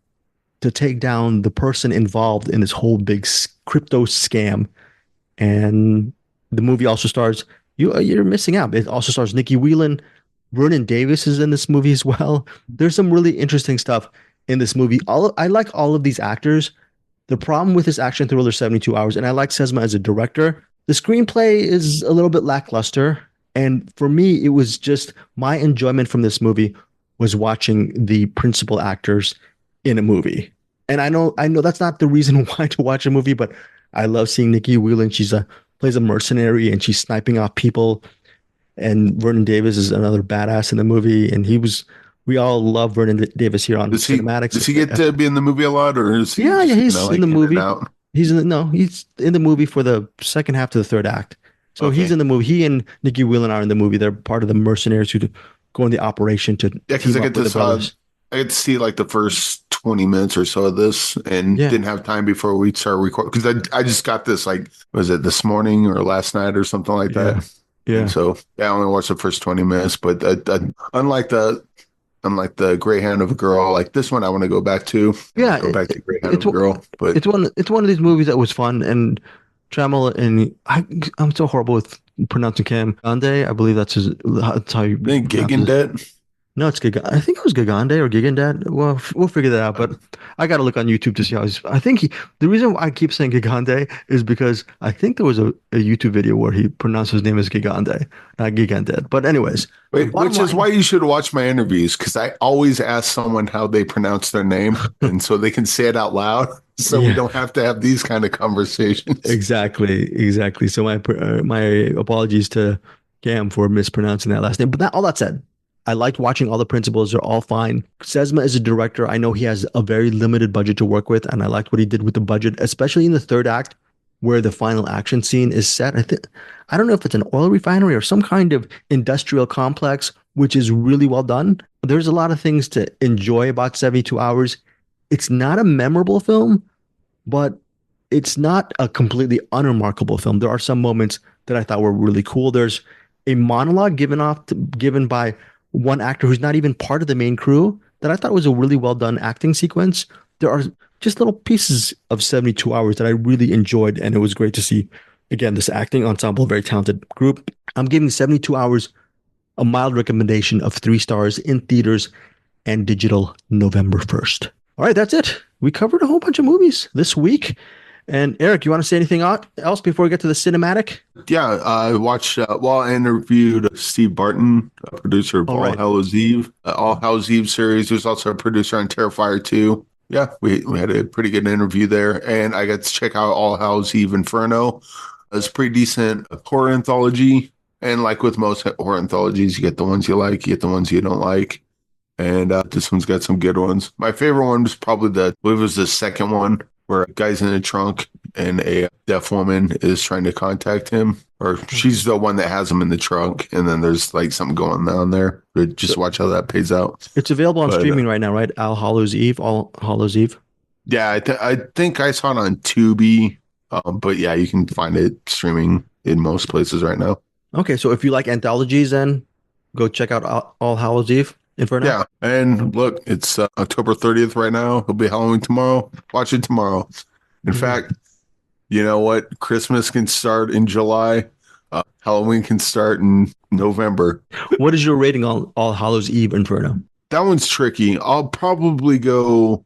to take down the person involved in this whole big crypto scam. And the movie also stars, you're missing out. It also stars Nikki Whelan. Vernon Davis is in this movie as well. There's some really interesting stuff in this movie. I like all of these actors. The problem with this action thriller 72 Hours, and I like Sesma as a director, the screenplay is a little bit lackluster. And for me, it was just my enjoyment from this movie was watching the principal actors in a movie. And I know that's not the reason why to watch a movie, but I love seeing Nikki Whelan. Plays a mercenary and she's sniping off people. And Vernon Davis is another badass in the movie. And we all love Vernon Davis here on Cinematics. Does he get to be in the movie a lot, or is he? Yeah, he's in the movie. He's in the movie for the second half to the third act. So okay. He's in the movie. He and Nikki Whelan are in the movie. They're part of the mercenaries who go in the operation to because I get to see like the first 20 minutes or so of this, and didn't have time before we started recording because I just got this was it this morning or last night or something like that. Yeah. And so I only watched the first 20 minutes, but unlike the Greyhound of a Girl, like this one, I want to go back to. Yeah, go back to Greyhound of a Girl. But it's one of these movies that was fun, and Trammell and I'm so horrible with pronouncing Cam Gigande. I believe that's how you. Gigande. No, it's Gigande. I think it was Gigande or Gigandad. Well, we'll figure that out. But I got to look on YouTube to see how I think the reason why I keep saying Gigande is because I think there was a YouTube video where he pronounced his name as Gigande, not Gigandad. But anyways. Which is why you should watch my interviews, because I always ask someone how they pronounce their name and so they can say it out loud. So we don't have to have these kind of conversations. Exactly. So my apologies to Cam for mispronouncing that last name. But all that said, I liked watching all the principals. They're all fine. Sesma is a director. I know he has a very limited budget to work with, and I liked what he did with the budget, especially in the third act where the final action scene is set. I don't know if it's an oil refinery or some kind of industrial complex, which is really well done. There's a lot of things to enjoy about 72 Hours. It's not a memorable film, but it's not a completely unremarkable film. There are some moments that I thought were really cool. There's a monologue given by one actor who's not even part of the main crew that I thought was a really well done acting sequence. There are just little pieces of 72 Hours that I really enjoyed, and it was great to see, again, this acting ensemble, very talented group. I'm giving 72 Hours a mild recommendation of 3 stars in theaters and digital November 1st. All right, that's it. We covered a whole bunch of movies this week. And Eric, you want to say anything else before we get to the cinematic? Yeah, I watched, I interviewed Steve Barton, a producer of All Hallows Eve. All Hallows Eve series. He was also a producer on Terrifier 2. Yeah, we had a pretty good interview there. And I got to check out All Hallows Eve Inferno. It's a pretty decent horror anthology. And like with most horror anthologies, you get the ones you like, you get the ones you don't like. And this one's got some good ones. My favorite one was probably the second one, where a guy's in a trunk and a deaf woman is trying to contact him, or she's the one that has him in the trunk, and then there's like something going on there. But just watch how that pays out. It's available on streaming right now, right? All Hallows Eve. Yeah, I think I saw it on Tubi, but yeah, you can find it streaming in most places right now. Okay, so if you like anthologies, then go check out All Hallows Eve Inferno. Yeah, and look, it's October 30th right now. It'll be Halloween tomorrow. Watch it tomorrow. In fact, you know what? Christmas can start in July. Halloween can start in November. What is your rating on All Hallows Eve Inferno? That one's tricky. I'll probably go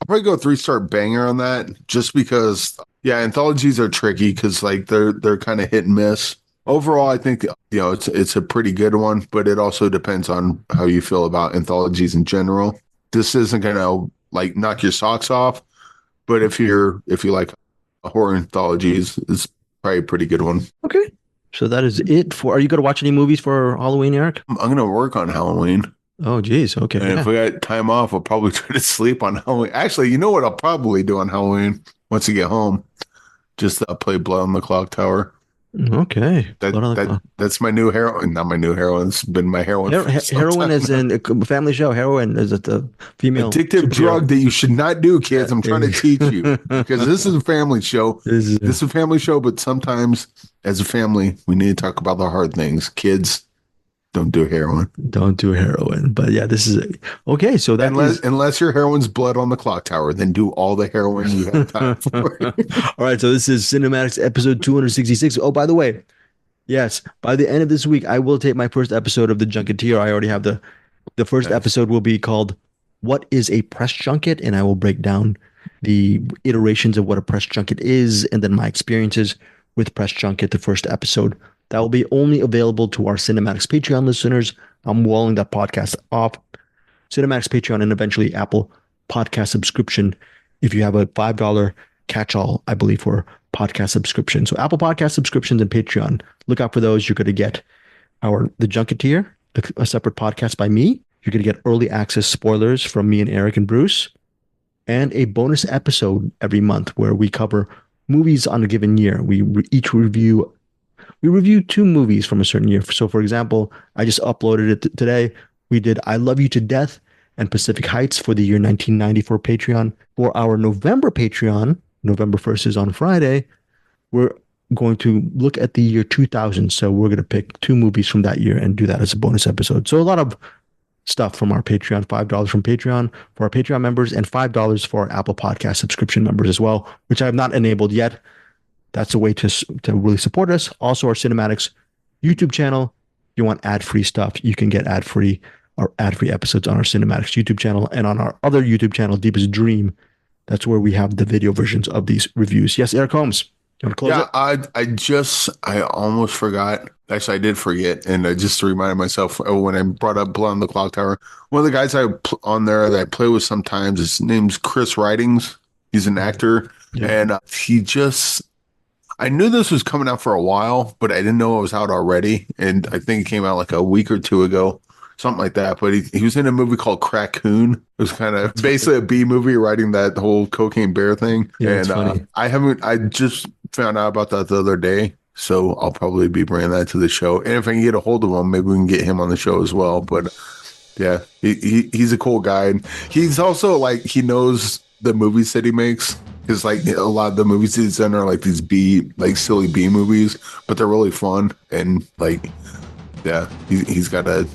3-star banger on that, just because anthologies are tricky because like they're kind of hit and miss. Overall, I think it's a pretty good one, but it also depends on how you feel about anthologies in general. This isn't gonna like knock your socks off, but if you like horror anthologies, it's probably a pretty good one. Okay. So that is it for. Are you going to watch any movies for Halloween, Eric? I'm going to work on Halloween. Oh, geez. Okay. And if we got time off, I'll probably try to sleep on Halloween. Actually, you know what I'll probably do on Halloween once I get home? Just play Blood on the Clock Tower. Okay. That's my new heroine. Not my new heroine. It's been my heroine. Heroine is in a family show. Heroine is the female addictive drug that you should not do, kids. I'm trying to teach you because this is a family show. This is a family show, but sometimes as a family, we need to talk about the hard things. Kids, don't do heroin. Don't do heroin. But yeah, this is okay. So that unless your heroin's Blood on the Clock Tower, then do all the heroin you have time for. All right. So this is Cinematics episode 266. Oh, by the way, yes, by the end of this week, I will take my first episode of the Junketeer. I already have the first episode will be called "What is a Press Junket?" and I will break down the iterations of what a press junket is and then my experiences with press junket. The first episode. That will be only available to our Cinematics Patreon listeners. I'm walling that podcast off. Cinematics Patreon and eventually Apple Podcast subscription. If you have a $5 catch-all, I believe, for podcast subscription. So Apple Podcast subscriptions and Patreon. Look out for those. You're going to get the Junketeer, a separate podcast by me. You're going to get early access spoilers from me and Eric and Bruce, and a bonus episode every month where we cover movies on a given year. We review 2 movies from a certain year. So, for example, I just uploaded it today. We did I Love You to Death and Pacific Heights for the year 1994 Patreon. For our November Patreon, November 1st is on Friday, we're going to look at the year 2000. So we're going to pick 2 movies from that year and do that as a bonus episode. So a lot of stuff from our Patreon, $5 from Patreon for our Patreon members and $5 for our Apple Podcast subscription members as well, which I have not enabled yet. That's a way to really support us. Also, our Cinematics YouTube channel. If you want ad-free stuff, you can get ad-free episodes on our Cinematics YouTube channel and on our other YouTube channel, Deepest Dream. That's where we have the video versions of these reviews. Yes, Eric Holmes. You want to close it? I almost forgot. Actually, I did forget, and I just reminded myself when I brought up Blood on the Clock Tower. One of the guys on there that I play with sometimes, his name's Chris Ridings. He's an actor, and I knew this was coming out for a while, but I didn't know it was out already. And I think it came out like a week or 2 ago, something like that. But he was in a movie called Crackoon. It was kind of basically a B movie writing that whole Cocaine Bear thing. Yeah, and I just found out about that the other day. So I'll probably be bringing that to the show. And if I can get a hold of him, maybe we can get him on the show as well. But yeah, he's a cool guy. And he's also like, he knows the movies that he makes. Because like a lot of the movies he's in are like these silly B movies, but they're really fun. And like, yeah, he's got a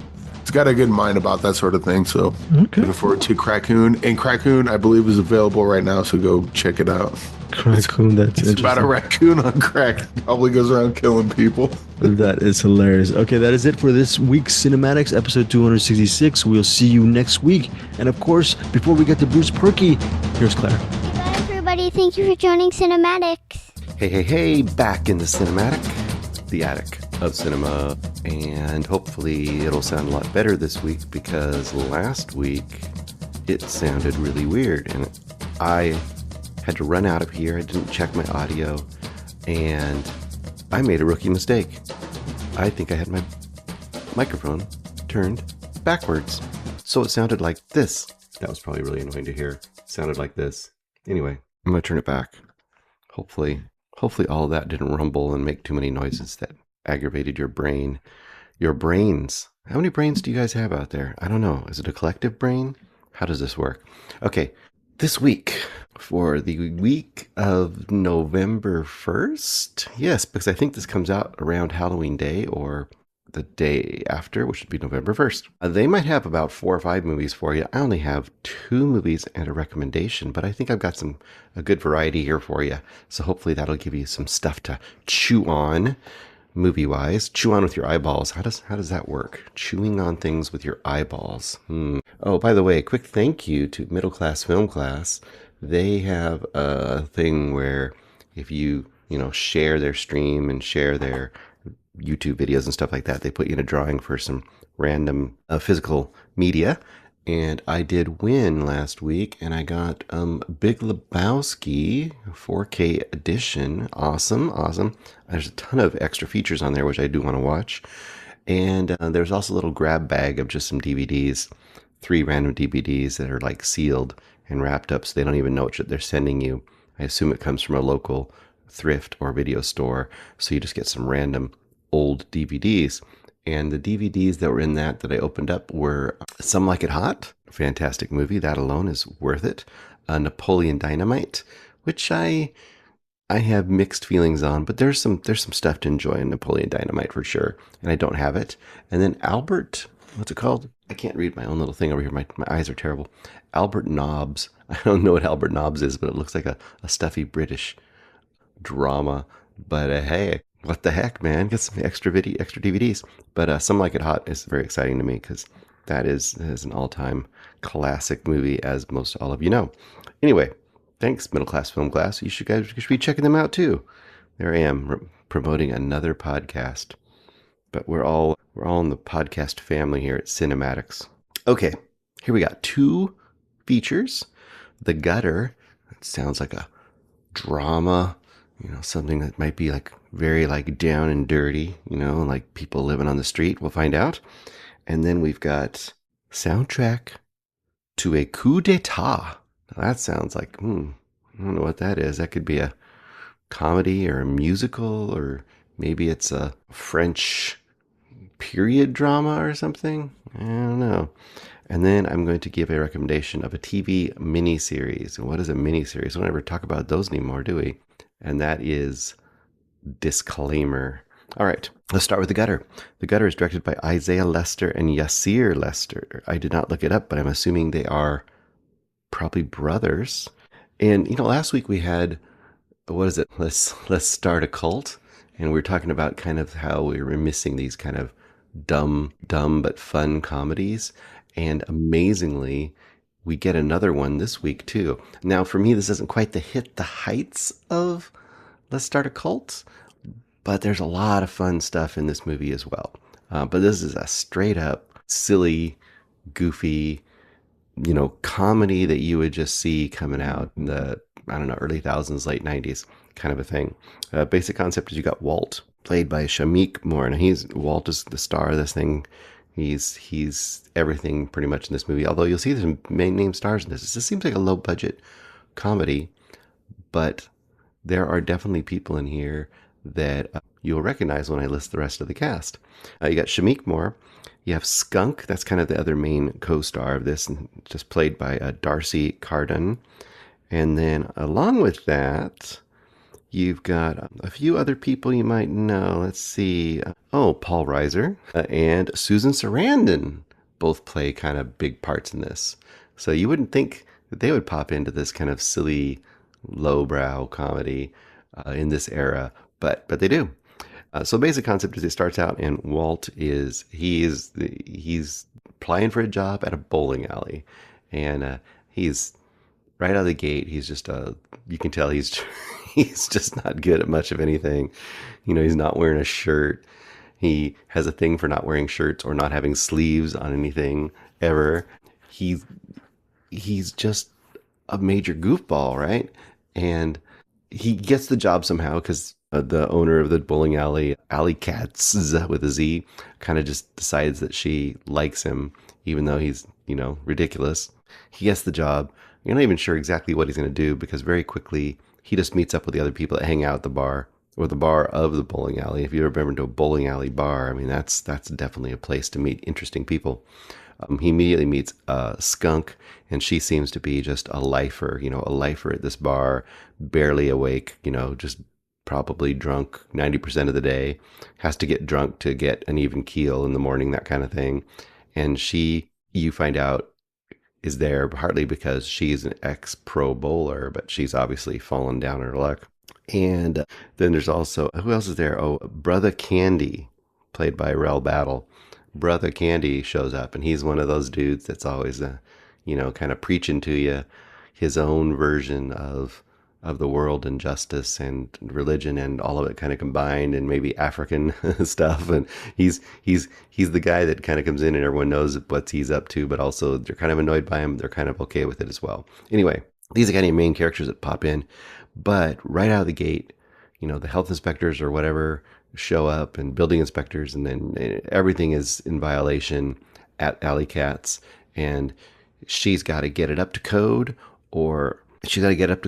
good mind about that sort of thing. So looking forward to Crackoon. And Crackoon, I believe, is available right now. So go check it out. Crackoon, it's about a raccoon on crack. Probably goes around killing people. That is hilarious. Okay, that is it for this week's Cinematics, episode 266. We'll see you next week. And of course, before we get to Bruce Perky, here's Claire. Thank you for joining Cinematics. Hey, back in the Cinematic, the attic of cinema, and hopefully it'll sound a lot better this week because last week it sounded really weird and I had to run out of here. I didn't check my audio and I made a rookie mistake. I think I had my microphone turned backwards, so it sounded like this. That was probably really annoying to hear. It sounded like this. Anyway, I'm going to turn it back. Hopefully all of that didn't rumble and make too many noises that aggravated your brain. Your brains. How many brains do you guys have out there? I don't know. Is it a collective brain? How does this work? Okay, this week for the week of November 1st. Yes, because I think this comes out around Halloween Day or the day after, which would be November 1st. They might have about 4 or 5 movies for you. I only have 2 movies and a recommendation, but I think I've got a good variety here for you. So hopefully that'll give you some stuff to chew on. Movie-wise, chew on with your eyeballs. How does that work? Chewing on things with your eyeballs. Oh, by the way, a quick thank you to Middle Class Film Class. They have a thing where if you share their stream and share their YouTube videos and stuff like that, they put you in a drawing for some random physical media. And I did win last week, and I got Big Lebowski 4K edition. Awesome. There's a ton of extra features on there, which I do want to watch. And there's also a little grab bag of just some DVDs, 3 random DVDs that are like sealed and wrapped up so they don't even know what they're sending you. I assume it comes from a local thrift or video store. So you just get some random old DVDs. And the DVDs that were in that I opened up were Some Like It Hot, fantastic movie. That alone is worth it. Napoleon Dynamite, which I have mixed feelings on, but there's some stuff to enjoy in Napoleon Dynamite for sure. And I don't have it. And then Albert, what's it called? I can't read my own little thing over here. My eyes are terrible. Albert Nobbs. I don't know what Albert Nobbs is, but it looks like a stuffy British drama. But hey, what the heck, man? Get some extra DVDs. But Some Like It Hot is very exciting to me because that is an all-time classic movie, as most all of you know. Anyway, thanks, Middle Class Film Class. You should be checking them out too. There I am promoting another podcast. But we're all in the podcast family here at Cinematics. Okay, here we got 2 features. The Gutter. It sounds like a drama. Something that might be like very like down and dirty, like people living on the street. We'll find out. And then we've got Soundtrack to a Coup d'etat. Now that sounds like, I don't know what that is. That could be a comedy or a musical, or maybe it's a French period drama or something. I don't know. And then I'm going to give a recommendation of a TV miniseries. And what is a miniseries? We don't ever talk about those anymore, do we? And that is Disclaimer. All right, let's start with The Gutter. The Gutter is directed by Isaiah Lester and Yasir Lester. I did not look it up, but I'm assuming they are probably brothers. And, last week we had, what is it? Let's Start a Cult. And we were talking about kind of how we were missing these kind of dumb but fun comedies. And amazingly, we get another one this week too. Now, for me, this isn't quite hit the heights of Let's Start a Cult, but there's a lot of fun stuff in this movie as well. But this is a straight up silly, goofy, comedy that you would just see coming out in the, early thousands, late 90s kind of a thing. Basic concept is you got Walt, played by Shameik Moore. And Walt is the star of this thing. He's everything pretty much in this movie. Although you'll see some main name stars in this. This seems like a low budget comedy, but there are definitely people in here that you'll recognize when I list the rest of the cast. You got Shameik Moore. You have Skunk. That's kind of the other main co-star of this, just played by Darcy Carden. And then along with that, you've got a few other people you might know. Let's see. Paul Reiser and Susan Sarandon both play kind of big parts in this. So you wouldn't think that they would pop into this kind of silly, lowbrow comedy in this era, but they do. So basic concept is it starts out and Walt he's applying for a job at a bowling alley, and he's right out of the gate. He's just you can tell he's just not good at much of anything. He's not wearing a shirt. He has a thing for not wearing shirts or not having sleeves on anything ever. He's just a major goofball, right? And he gets the job somehow because the owner of the bowling alley, Alley Katz with a Z, kind of just decides that she likes him, even though he's, ridiculous. He gets the job. You're not even sure exactly what he's going to do because very quickly he just meets up with the other people that hang out at the bar, or the bar of the bowling alley. If you've ever been to a bowling alley bar, that's definitely a place to meet interesting people. He immediately meets Skunk, and she seems to be just a lifer, a lifer at this bar, barely awake, just probably drunk 90% of the day, has to get drunk to get an even keel in the morning, that kind of thing. And you find out, is there partly because she's an ex-pro bowler, but she's obviously fallen down her luck. And then there's also, who else is there? Oh, Brother Candy, played by Rel Battle. Brother Candy shows up, and he's one of those dudes that's always, kind of preaching to you his own version of the world and justice and religion and all of it kind of combined, and maybe African stuff. And he's the guy that kind of comes in and everyone knows what he's up to, but also they're kind of annoyed by him. They're kind of okay with it as well. Anyway, these are kind of main characters that pop in, but right out of the gate, the health inspectors or whatever show up, and building inspectors, and then everything is in violation at Alley Cats, and she's got to get it up to code, or they're going to have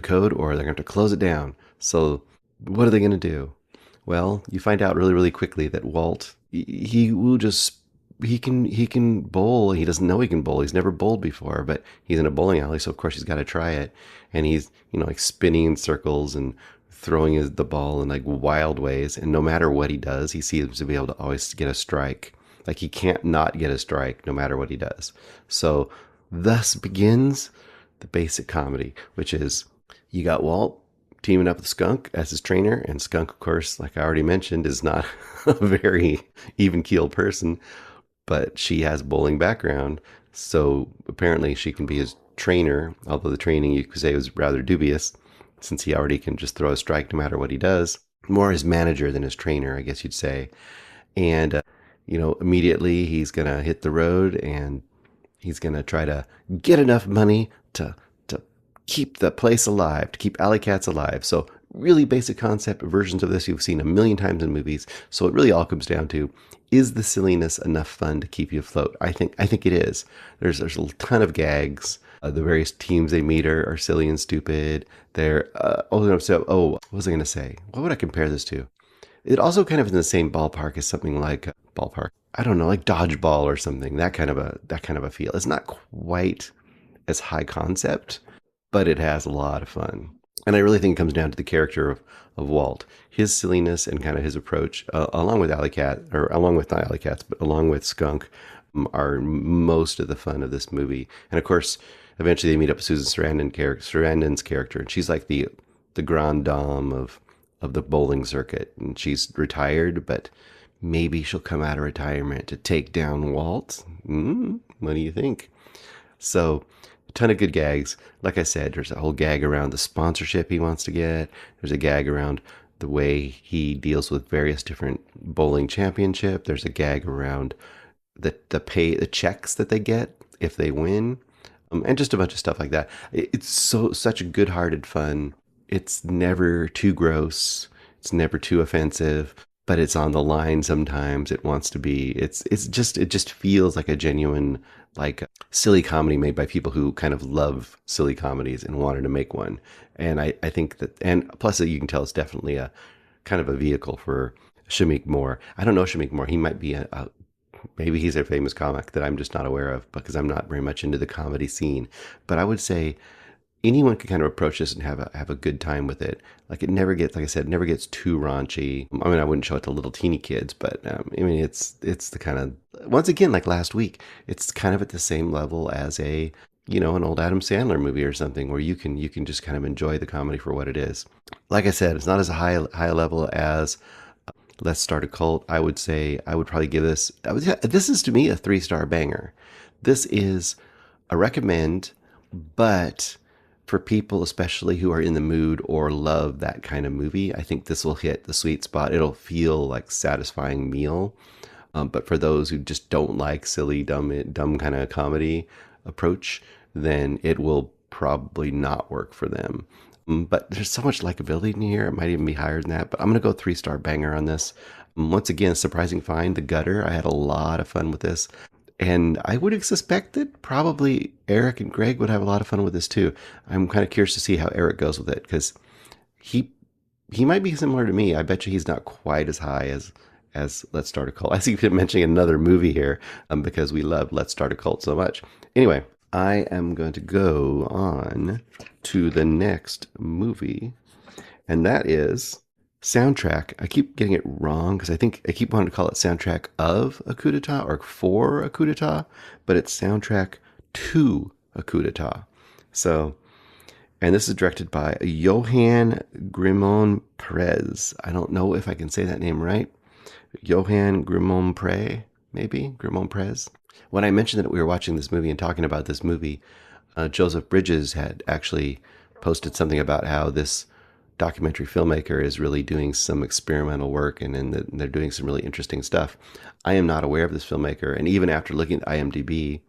to close it down. So what are they going to do? Well, you find out really, really quickly that Walt, he can bowl. He doesn't know he can bowl. He's never bowled before, but he's in a bowling alley, so of course he's got to try it. And he's, like spinning in circles and throwing the ball in like wild ways. And no matter what he does, he seems to be able to always get a strike. Like he can't not get a strike no matter what he does. So thus begins the basic comedy, which is you got Walt teaming up with Skunk as his trainer, and Skunk, of course, like I already mentioned, is not a very even-keeled person, but she has bowling background, so apparently she can be his trainer, although the training you could say was rather dubious, since he already can just throw a strike no matter what he does. More his manager than his trainer, I guess you'd say. And, immediately he's going to hit the road, and he's going to try to get enough money to keep the place alive, to keep Alley Cats alive. So really basic concept versions of this you've seen a million times in movies. So it really all comes down to, is the silliness enough fun to keep you afloat? I think it is. There's a ton of gags. The various teams they meet are silly and stupid. What was I going to say? What would I compare this to? It also kind of in the same ballpark as something like I don't know, like Dodgeball or something. That kind of a feel. It's not quite as high concept, but it has a lot of fun. And I really think it comes down to the character of Walt, his silliness and kind of his approach, along with Skunk, are most of the fun of this movie. And of course, eventually they meet up with Susan Sarandon's character, and she's like the grande dame of the bowling circuit, and she's retired, but maybe she'll come out of retirement to take down Walt. What do you think? So, a ton of good gags. Like I said, there's a whole gag around the sponsorship he wants to get. There's a gag around the way he deals with various different bowling championship. There's a gag around the checks that they get if they win, and just a bunch of stuff like that. It's such a good-hearted fun. It's never too gross. It's never too offensive, but it's on the line sometimes. It wants to be. It just feels like a genuine, like silly comedy made by people who kind of love silly comedies and wanted to make one. And I think that, and plus you can tell it's definitely a kind of a vehicle for Shameik Moore. I don't know Shameik Moore. He might be maybe he's a famous comic that I'm just not aware of because I'm not very much into the comedy scene. But I would say anyone can kind of approach this and have a good time with it. Like it never gets, like I said, never gets too raunchy. I mean, I wouldn't show it to little teeny kids, but it's the kind of, once again, like last week, it's kind of at the same level as an old Adam Sandler movie or something where you can just kind of enjoy the comedy for what it is. Like I said, it's not as high a level as Let's Start a Cult. I would say I would probably give this. This is to me a 3-star banger. This is a recommend, but for people especially who are in the mood or love that kind of movie, I think this will hit the sweet spot. It'll feel like satisfying meal. But for those who just don't like silly, dumb kind of comedy approach, then it will probably not work for them. But there's so much likability in here. It might even be higher than that. But I'm going to go 3-star banger on this. Once again, surprising find, The Gutter. I had a lot of fun with this. And I would suspect that probably Eric and Greg would have a lot of fun with this too. I'm kind of curious to see how Eric goes with it because he might be similar to me. I bet you he's not quite as high as Let's Start a Cult. I see you mentioning another movie here because we love Let's Start a Cult so much. Anyway, I am going to go on to the next movie, and that is soundtrack. I keep getting it wrong because I think I keep wanting to call it soundtrack of a coup d'etat or for a coup d'etat, but it's soundtrack to a coup d'etat. So, and this is directed by Johan Grimon Perez. I don't know if I can say that name right. Johan Grimon Perez, maybe? Grimon Perez. When I mentioned that we were watching this movie and talking about this movie, Joseph Bridges had actually posted something about how this documentary filmmaker is really doing some experimental work and they're doing some really interesting stuff. I am not aware of this filmmaker, and even after looking at IMDb,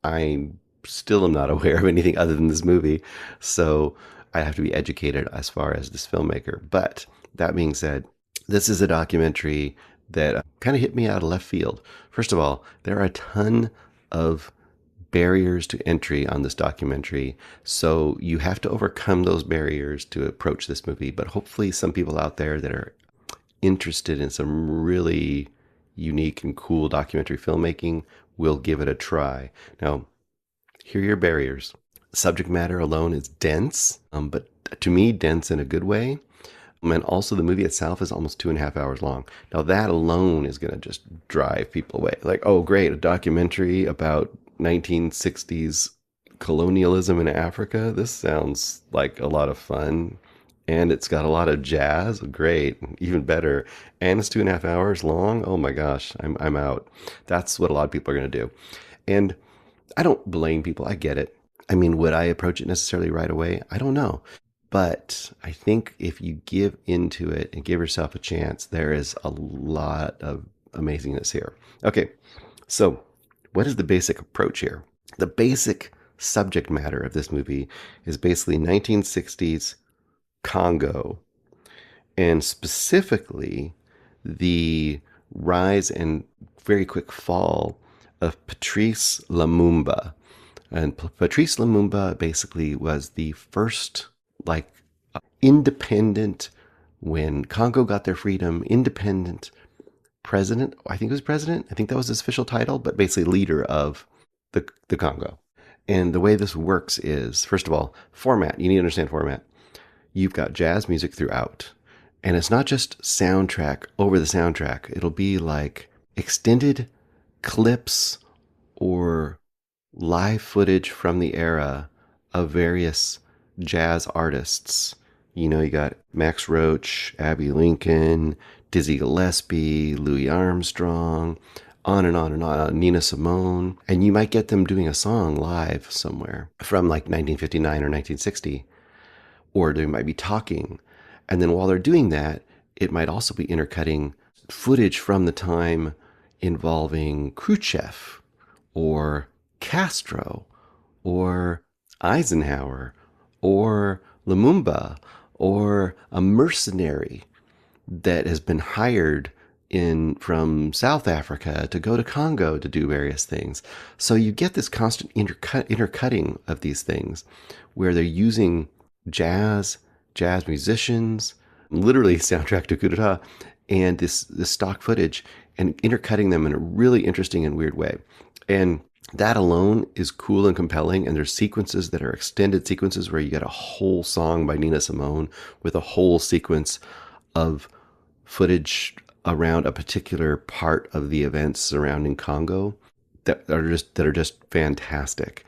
I still am not aware of anything other than this movie. So I have to be educated as far as this filmmaker. But that being said, this is a documentary that kind of hit me out of left field. First of all, there are a ton of barriers to entry on this documentary. So you have to overcome those barriers to approach this movie. But hopefully some people out there that are interested in some really unique and cool documentary filmmaking will give it a try. Now, here are your barriers. Subject matter alone is dense, but to me, dense in a good way. And also the movie itself is almost 2.5 hours long. Now that alone is going to just drive people away. Like, oh, great, a documentary about 1960s colonialism in Africa. This sounds like a lot of fun. And it's got a lot of jazz. Great, even better. And it's 2.5 hours long. Oh my gosh, I'm out. That's what a lot of people are going to do. And I don't blame people. I get it. I mean, would I approach it necessarily right away? I don't know. But I think if you give into it and give yourself a chance, there is a lot of amazingness here. Okay, so what is the basic approach here? The basic subject matter of this movie is basically 1960s Congo, and specifically the rise and very quick fall of Patrice Lumumba. And Patrice Lumumba basically was the first independent, when Congo got their freedom, independent president. I think it was president. I think that was his official title, but basically leader of the Congo. And the way this works is, first of all, format. You need to understand format. You've got jazz music throughout. And it's not just soundtrack over the soundtrack. It'll be like extended clips or live footage from the era of various jazz artists. You know, you got Max Roach, Abbey Lincoln, Dizzy Gillespie, Louis Armstrong, on and on and on, Nina Simone. And you might get them doing a song live somewhere from like 1959 or 1960, or they might be talking. And then while they're doing that, it might also be intercutting footage from the time involving Khrushchev or Castro or Eisenhower or Lumumba or a mercenary that has been hired from South Africa to go to Congo to do various things. So you get this constant intercutting of these things where they're using jazz musicians, literally soundtrack to coup d'etat, and this stock footage, and intercutting them in a really interesting and weird way. And that alone is cool and compelling. And there's sequences that are extended sequences where you get a whole song by Nina Simone with a whole sequence of footage around a particular part of the events surrounding Congo that are just fantastic.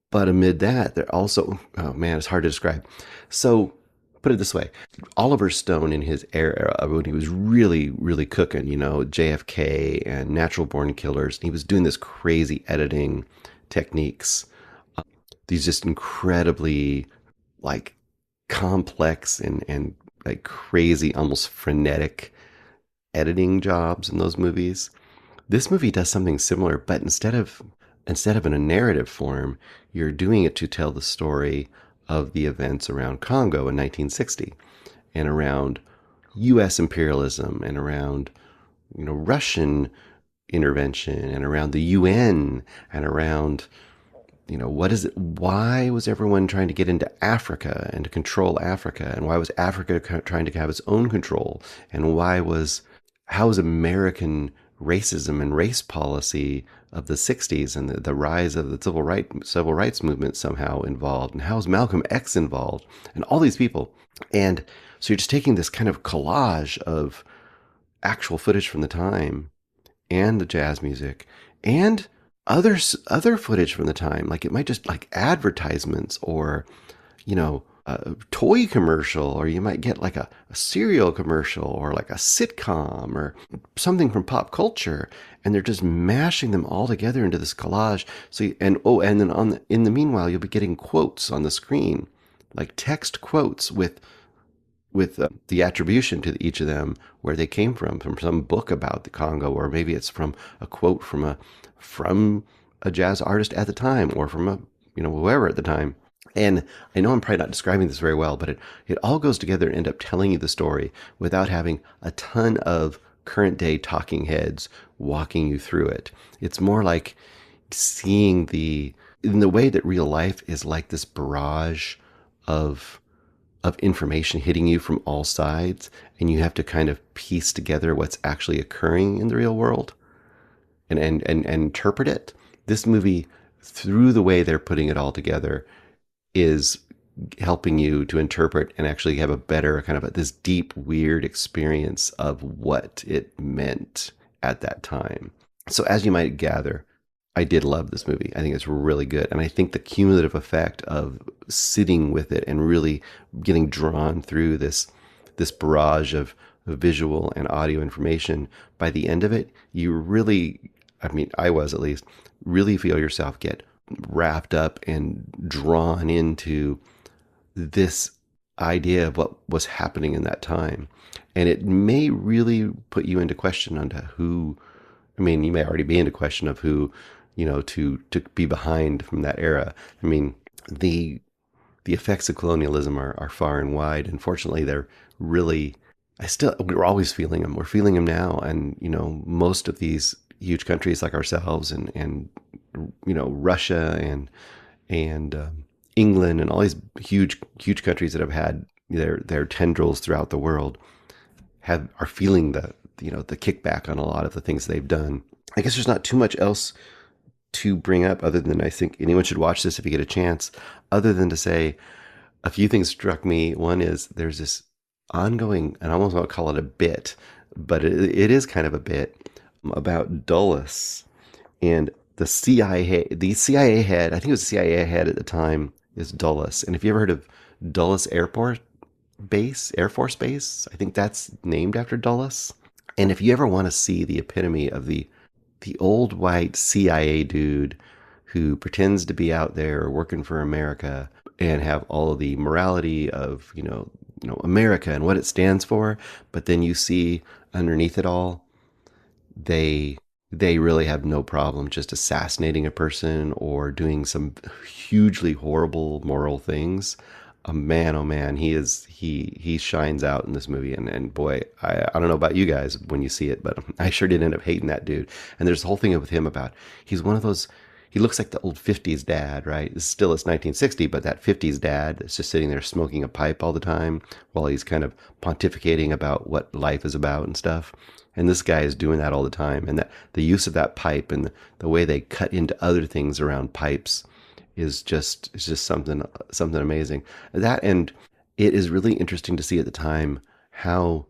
But amid that, they're also, oh man, it's hard to describe. So put it this way, Oliver Stone in his era, when he was really, really cooking, you know, JFK and Natural Born Killers, he was doing this crazy editing techniques, these just incredibly like complex and like crazy, almost frenetic editing jobs in those movies. This movie does something similar, but instead of in a narrative form, you're doing it to tell the story of the events around Congo in 1960 and around U.S. imperialism and around, you know, Russian intervention and around the UN and around, you know, why was everyone trying to get into Africa and to control Africa, and why was Africa trying to have its own control, and how is American racism and race policy of the 60s and the rise of the civil rights movement somehow involved, and how is Malcolm X involved, and all these people. And so you're just taking this kind of collage of actual footage from the time and the jazz music and other footage from the time. Like it might just like advertisements or, you know, a toy commercial, or you might get like a cereal commercial or like a sitcom or something from pop culture, and they're just mashing them all together into this collage. So and then in the meanwhile, you'll be getting quotes on the screen, like text quotes with the attribution to each of them, where they came from some book about the Congo, or maybe it's from a quote from a jazz artist at the time, or from a, you know, whoever at the time. And I know I'm probably not describing this very well, but it all goes together and end up telling you the story without having a ton of current day talking heads walking you through it. It's more like seeing in the way that real life is like this barrage of information hitting you from all sides, and you have to kind of piece together what's actually occurring in the real world and interpret it. This movie, through the way they're putting it all together, is helping you to interpret and actually have a better kind of this deep, weird experience of what it meant at that time. So as you might gather, I did love this movie. I think it's really good. And I think the cumulative effect of sitting with it and really getting drawn through this barrage of visual and audio information, by the end of it, you really, I mean, I was at least, really feel yourself get wrapped up and drawn into this idea of what was happening in that time. And it may really put you into question onto who, I mean, you may already be into question of who, you know, to be behind from that era. I mean, the effects of colonialism are far and wide. Unfortunately, they're really, we're always feeling them. We're feeling them now. And, you know, most of these huge countries like ourselves and you know, Russia and England and all these huge countries that have had their tendrils throughout the world are feeling the kickback on a lot of the things they've done. I guess there's not too much else to bring up other than I think anyone should watch this if you get a chance, other than to say a few things struck me. One is there's this ongoing, and I almost want to call it a bit, but it is kind of a bit about Dulles and the CIA. The CIA head, I think it was the CIA head at the time, is Dulles. And if you ever heard of Dulles Air Force Base, I think that's named after Dulles. And if you ever want to see the epitome of the old white CIA dude who pretends to be out there working for America and have all of the morality of, you know, America and what it stands for, but then you see underneath it all, they really have no problem just assassinating a person or doing some hugely horrible moral things. Oh man, he shines out in this movie. And boy, I don't know about you guys when you see it, but I sure did end up hating that dude. And there's the whole thing with him about, he's one of those, he looks like the old 50s dad, right? It's 1960, but that 50s dad that's just sitting there smoking a pipe all the time while he's kind of pontificating about what life is about and stuff. And this guy is doing that all the time. And that the use of that pipe and the way they cut into other things around pipes is just something amazing. That, and it is really interesting to see at the time how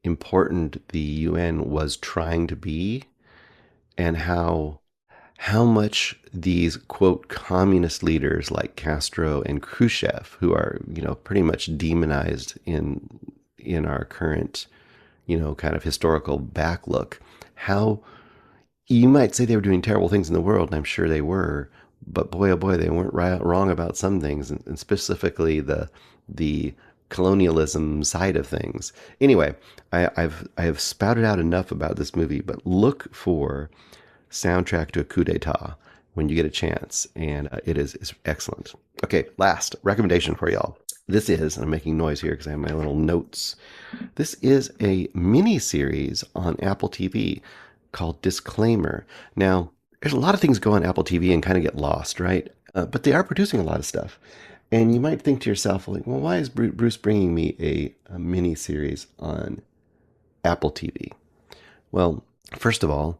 important the UN was trying to be, and how much these quote communist leaders like Castro and Khrushchev, who are, you know, pretty much demonized in our current, you know, kind of historical backlook, how you might say they were doing terrible things in the world, and I'm sure they were, but boy, oh boy, they weren't wrong about some things, and specifically the colonialism side of things. Anyway, I have spouted out enough about this movie, but look for Soundtrack to a Coup d'etat when you get a chance, and it's excellent. Okay, last recommendation for y'all. This is, I'm making noise here because I have my little notes. This is a mini series on Apple TV called Disclaimer. Now, there's a lot of things go on Apple TV and kind of get lost, right? But they are producing a lot of stuff. And you might think to yourself, like, well, why is Bruce bringing me a mini series on Apple TV? Well, first of all,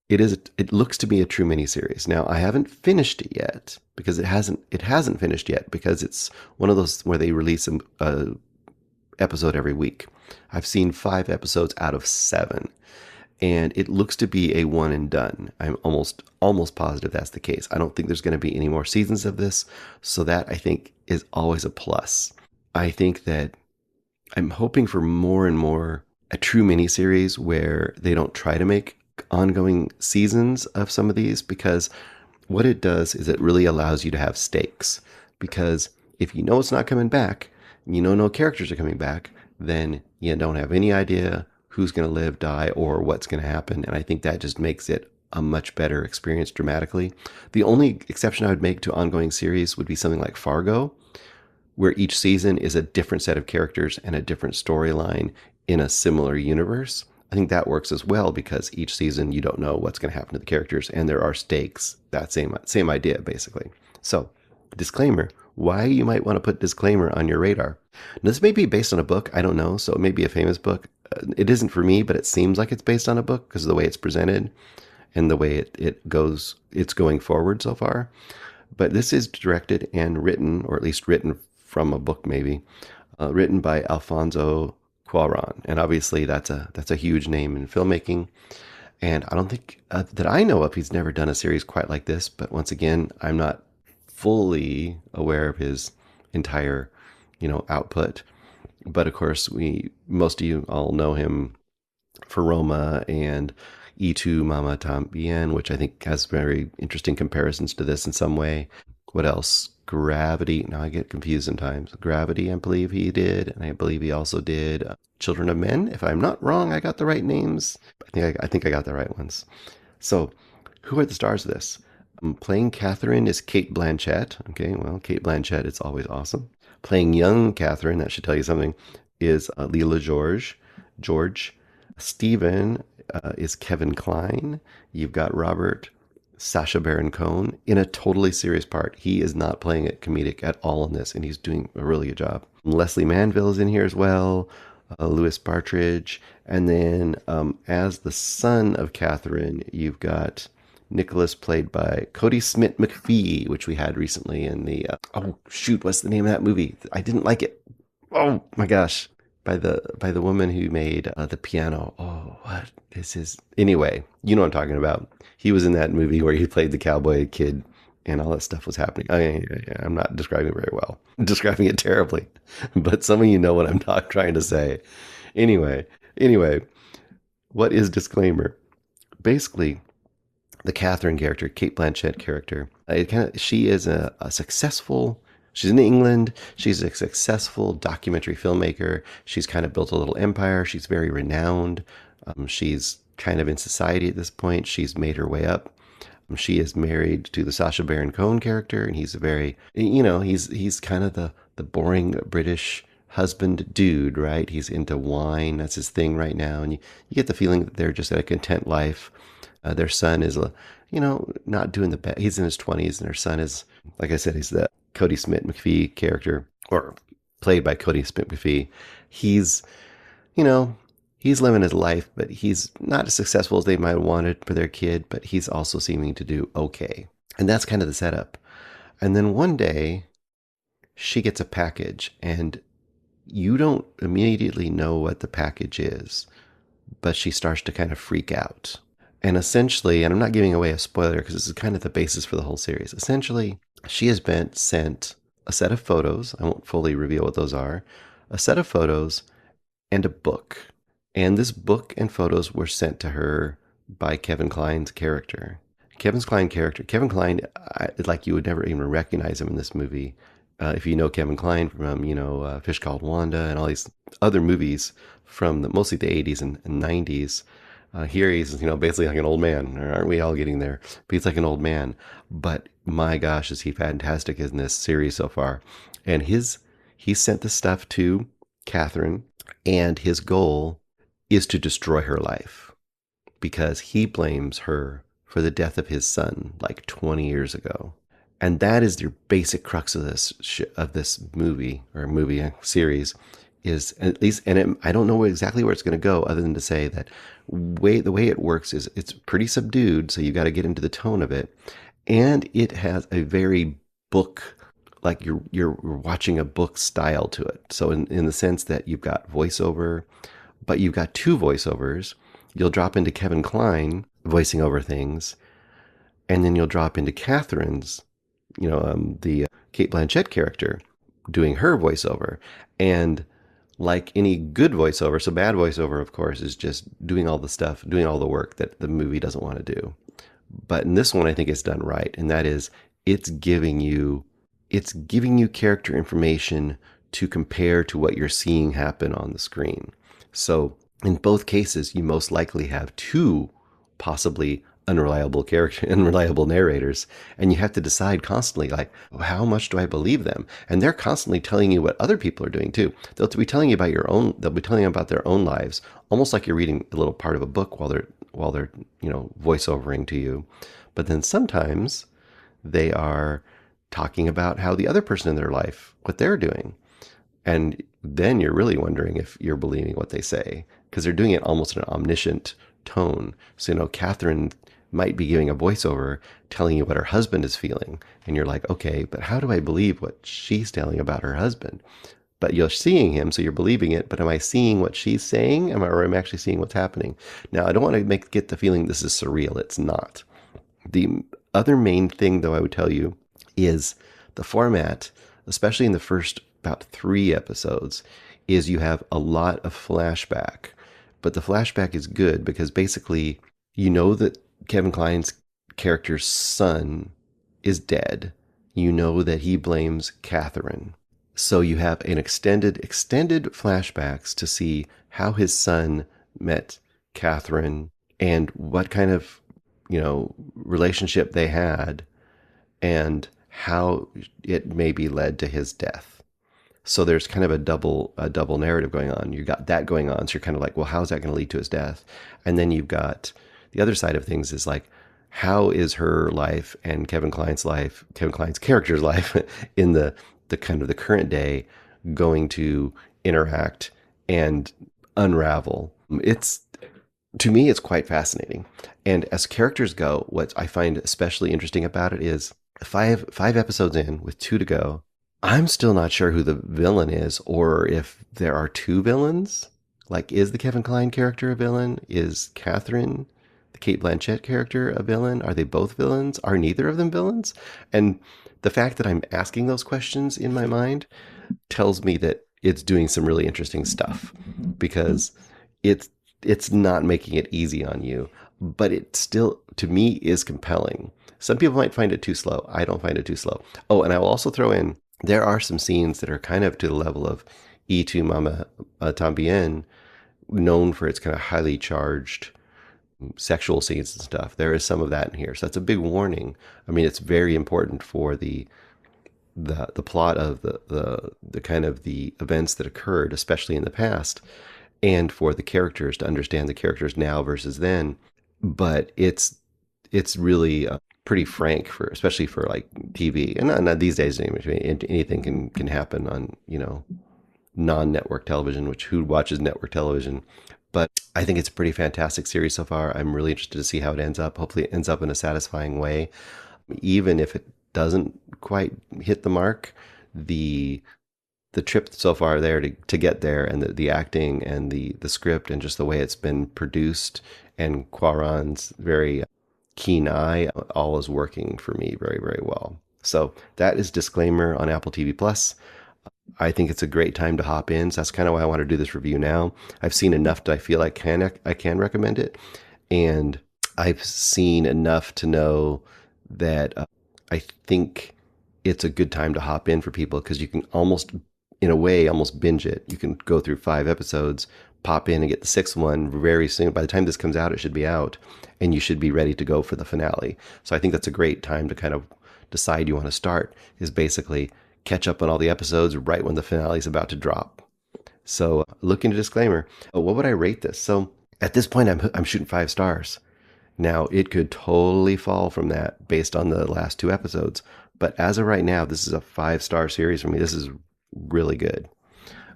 it looks to be a true miniseries. Now, I haven't finished it yet because it hasn't finished yet because it's one of those where they release a episode every week. I've seen 5 episodes out of 7, and it looks to be a one and done. I'm almost positive that's the case. I don't think there's going to be any more seasons of this, so that I think is always a plus. I think that I'm hoping for more and more a true miniseries where they don't try to make ongoing seasons of some of these, because what it does is it really allows you to have stakes. Because if you know it's not coming back, you know no characters are coming back, then you don't have any idea who's going to live, die, or what's going to happen. And I think that just makes it a much better experience dramatically. The only exception I would make to ongoing series would be something like Fargo, where each season is a different set of characters and a different storyline in a similar universe. I think that works as well because each season you don't know what's going to happen to the characters and there are stakes. That same idea, basically. So, disclaimer, why you might want to put disclaimer on your radar. Now, this may be based on a book, I don't know, so it may be a famous book. It isn't for me, but it seems like it's based on a book because of the way it's presented and the way it's going forward so far. But this is directed and written, or at least written from a book maybe, written by Alfonso Cuarón. And obviously that's a huge name in filmmaking. And I don't think that I know of, he's never done a series quite like this. But once again, I'm not fully aware of his entire, output. But of course, most of you all know him for Roma and Y Tu Mamá También, which I think has very interesting comparisons to this in some way. What else? Gravity. Now I get confused sometimes. Gravity, I believe he did, and I believe he also did Children of Men. If I'm not wrong, I got the right names. I think I got the right ones. So, who are the stars of this? Playing Catherine is Cate Blanchett. Okay, well, Cate Blanchett, it's always awesome. Playing young Catherine, that should tell you something, is Leela George. Stephen is Kevin Kline. You've got Robert Sacha Baron Cohen in a totally serious part. He is not playing it comedic at all in this, and he's doing a really good job. Leslie Manville is in here as well, Louis Partridge, and then as the son of Catherine, you've got Nicholas, played by Cody Smith McPhee, which we had recently in the what's the name of that movie? I didn't like it. Oh my gosh. By the woman who made the piano. Oh, what is his? Anyway, you know what I'm talking about. He was in that movie where he played the cowboy kid and all that stuff was happening. I'm not describing it very well. I'm describing it terribly. But some of you know what I'm trying to say. Anyway, what is disclaimer? Basically, the Catherine character, Cate Blanchett character, she is a successful. She's in England. She's a successful documentary filmmaker. She's kind of built a little empire. She's very renowned. She's kind of in society at this point. She's made her way up. She is married to the Sacha Baron Cohen character, and he's a very, he's kind of the boring British husband dude, right? He's into wine. That's his thing right now. And you get the feeling that they're just at a content life. Their son is, not doing the best. He's in his 20s, and their son is, like I said, he's the Cody Smith McPhee character, or played by Cody Smith McPhee. He's living his life, but he's not as successful as they might have wanted for their kid, but he's also seeming to do okay. And that's kind of the setup. And then one day, she gets a package, and you don't immediately know what the package is, but she starts to kind of freak out. And essentially, and I'm not giving away a spoiler because this is kind of the basis for the whole series, essentially, she has been sent a set of photos. I won't fully reveal what those are. A set of photos and a book. And this book and photos were sent to her by Kevin Kline's character. Kevin Kline, like you would never even recognize him in this movie. If you know Kevin Kline from, Fish Called Wanda and all these other movies from mostly the 80s and 90s. Here he's, basically like an old man. Aren't we all getting there? But he's like an old man. But my gosh, is he fantastic in this series so far. And he sent the stuff to Catherine, and his goal is to destroy her life because he blames her for the death of his son like 20 years ago. And that is your basic crux of this movie series, is at least, I don't know exactly where it's going to go other than to say that the way it works is it's pretty subdued. So you got to get into the tone of it. And it has a very book, like you're watching a book style to it. So in the sense that you've got voiceover, but you've got two voiceovers. You'll drop into Kevin Kline voicing over things, and then you'll drop into Catherine's, the Cate Blanchett character doing her voiceover. And like any good voiceover, so bad voiceover, of course, is just doing all the stuff, doing all the work that the movie doesn't want to do. But in this one, I think it's done right. And that is, it's giving you character information to compare to what you're seeing happen on the screen. So in both cases, you most likely have two possibly unreliable narrators, and you have to decide constantly, like, how much do I believe them? And they're constantly telling you what other people are doing too. They'll be telling you about their own lives, almost like you're reading a little part of a book while they're voiceovering to you. But then sometimes they are talking about how the other person in their life, what they're doing. And then you're really wondering if you're believing what they say, because they're doing it almost in an omniscient tone. So, Catherine might be giving a voiceover telling you what her husband is feeling. And you're like, okay, but how do I believe what she's telling about her husband? But you're seeing him, so you're believing it. But am I seeing what she's saying? Or am I actually seeing what's happening? Now, I don't want to get the feeling this is surreal. It's not. The other main thing, though, I would tell you is the format, especially in the first about 3 episodes, is you have a lot of flashback. But the flashback is good because basically you know that Kevin Kline's character's son is dead. You know that he blames Catherine. So you have an extended flashbacks to see how his son met Catherine and what kind of, relationship they had and how it maybe led to his death. So there's kind of a double narrative going on. You got that going on. So you're kind of like, well, how's that going to lead to his death? And then you've got the other side of things is like, how is her life and Kevin Kline's character's life in the kind of the current day going to interact and unravel? To me, it's quite fascinating. And as characters go, what I find especially interesting about it is five episodes in with 2 to go, I'm still not sure who the villain is, or if there are 2 villains. Like, is the Kevin Kline character a villain? Is Catherine, the Cate Blanchett character, a villain? Are they both villains? Are neither of them villains? And the fact that I'm asking those questions in my mind tells me that it's doing some really interesting stuff, because it's not making it easy on you, but it still, to me, is compelling. Some people might find it too slow. I don't find it too slow. Oh, and I will also throw in, there are some scenes that are kind of to the level of Y Tu Mamá También, known for its kind of highly charged sexual scenes and stuff. There is some of that in here. So that's a big warning. I mean, it's very important for the plot of the kind of the events that occurred, especially in the past, and for the characters to understand the characters now versus then. But it's really pretty frank, especially for like TV, and not these days. Anything can happen on non-network television, which who watches network television? But I think it's a pretty fantastic series so far. I'm really interested to see how it ends up. Hopefully it ends up in a satisfying way. Even if it doesn't quite hit the mark, the trip so far there to get there, and the acting and the script and just the way it's been produced, and Cuarón's very keen eye, all is working for me very, very well. So that is Disclaimer on Apple TV Plus. I think it's a great time to hop in. So that's kind of why I want to do this review now. I've seen enough that I feel I can recommend it. And I've seen enough to know that I think it's a good time to hop in for people, because you can almost binge it. You can go through 5 episodes, pop in and get the 6th one very soon. By the time this comes out, it should be out, and you should be ready to go for the finale. So I think that's a great time to kind of decide you want to start, is basically catch up on all the episodes right when the finale is about to drop. So look into Disclaimer. What would I rate this? So at this point, I'm shooting 5 stars. Now, it could totally fall from that based on the last 2 episodes. But as of right now, this is a 5-star series for me. This is really good.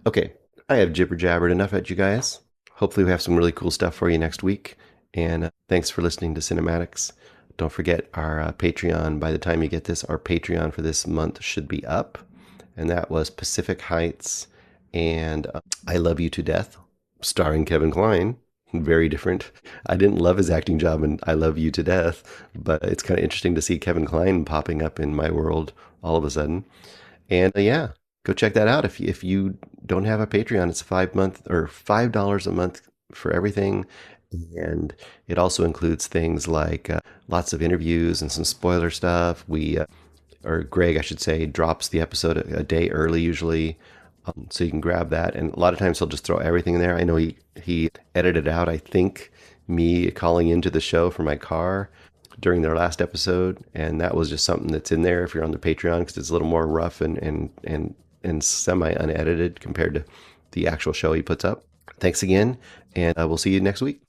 Okay, I have jibber jabbered enough at you guys. Hopefully we have some really cool stuff for you next week. And thanks for listening to Cinematics. Don't forget our Patreon. By the time you get this, our Patreon for this month should be up. And that was Pacific Heights and I Love You to Death, starring Kevin Kline. Very different. I didn't love his acting job in I Love You to Death, but it's kind of interesting to see Kevin Kline popping up in my world all of a sudden. And yeah, go check that out. If you don't have a Patreon, it's $5 a month for everything. And it also includes things like lots of interviews and some spoiler stuff. Or Greg, I should say, drops the episode a day early usually. So you can grab that. And a lot of times he'll just throw everything in there. I know he edited out, I think, me calling into the show from my car during their last episode. And that was just something that's in there if you're on the Patreon, because it's a little more rough and semi-unedited compared to the actual show he puts up. Thanks again, and we'll see you next week.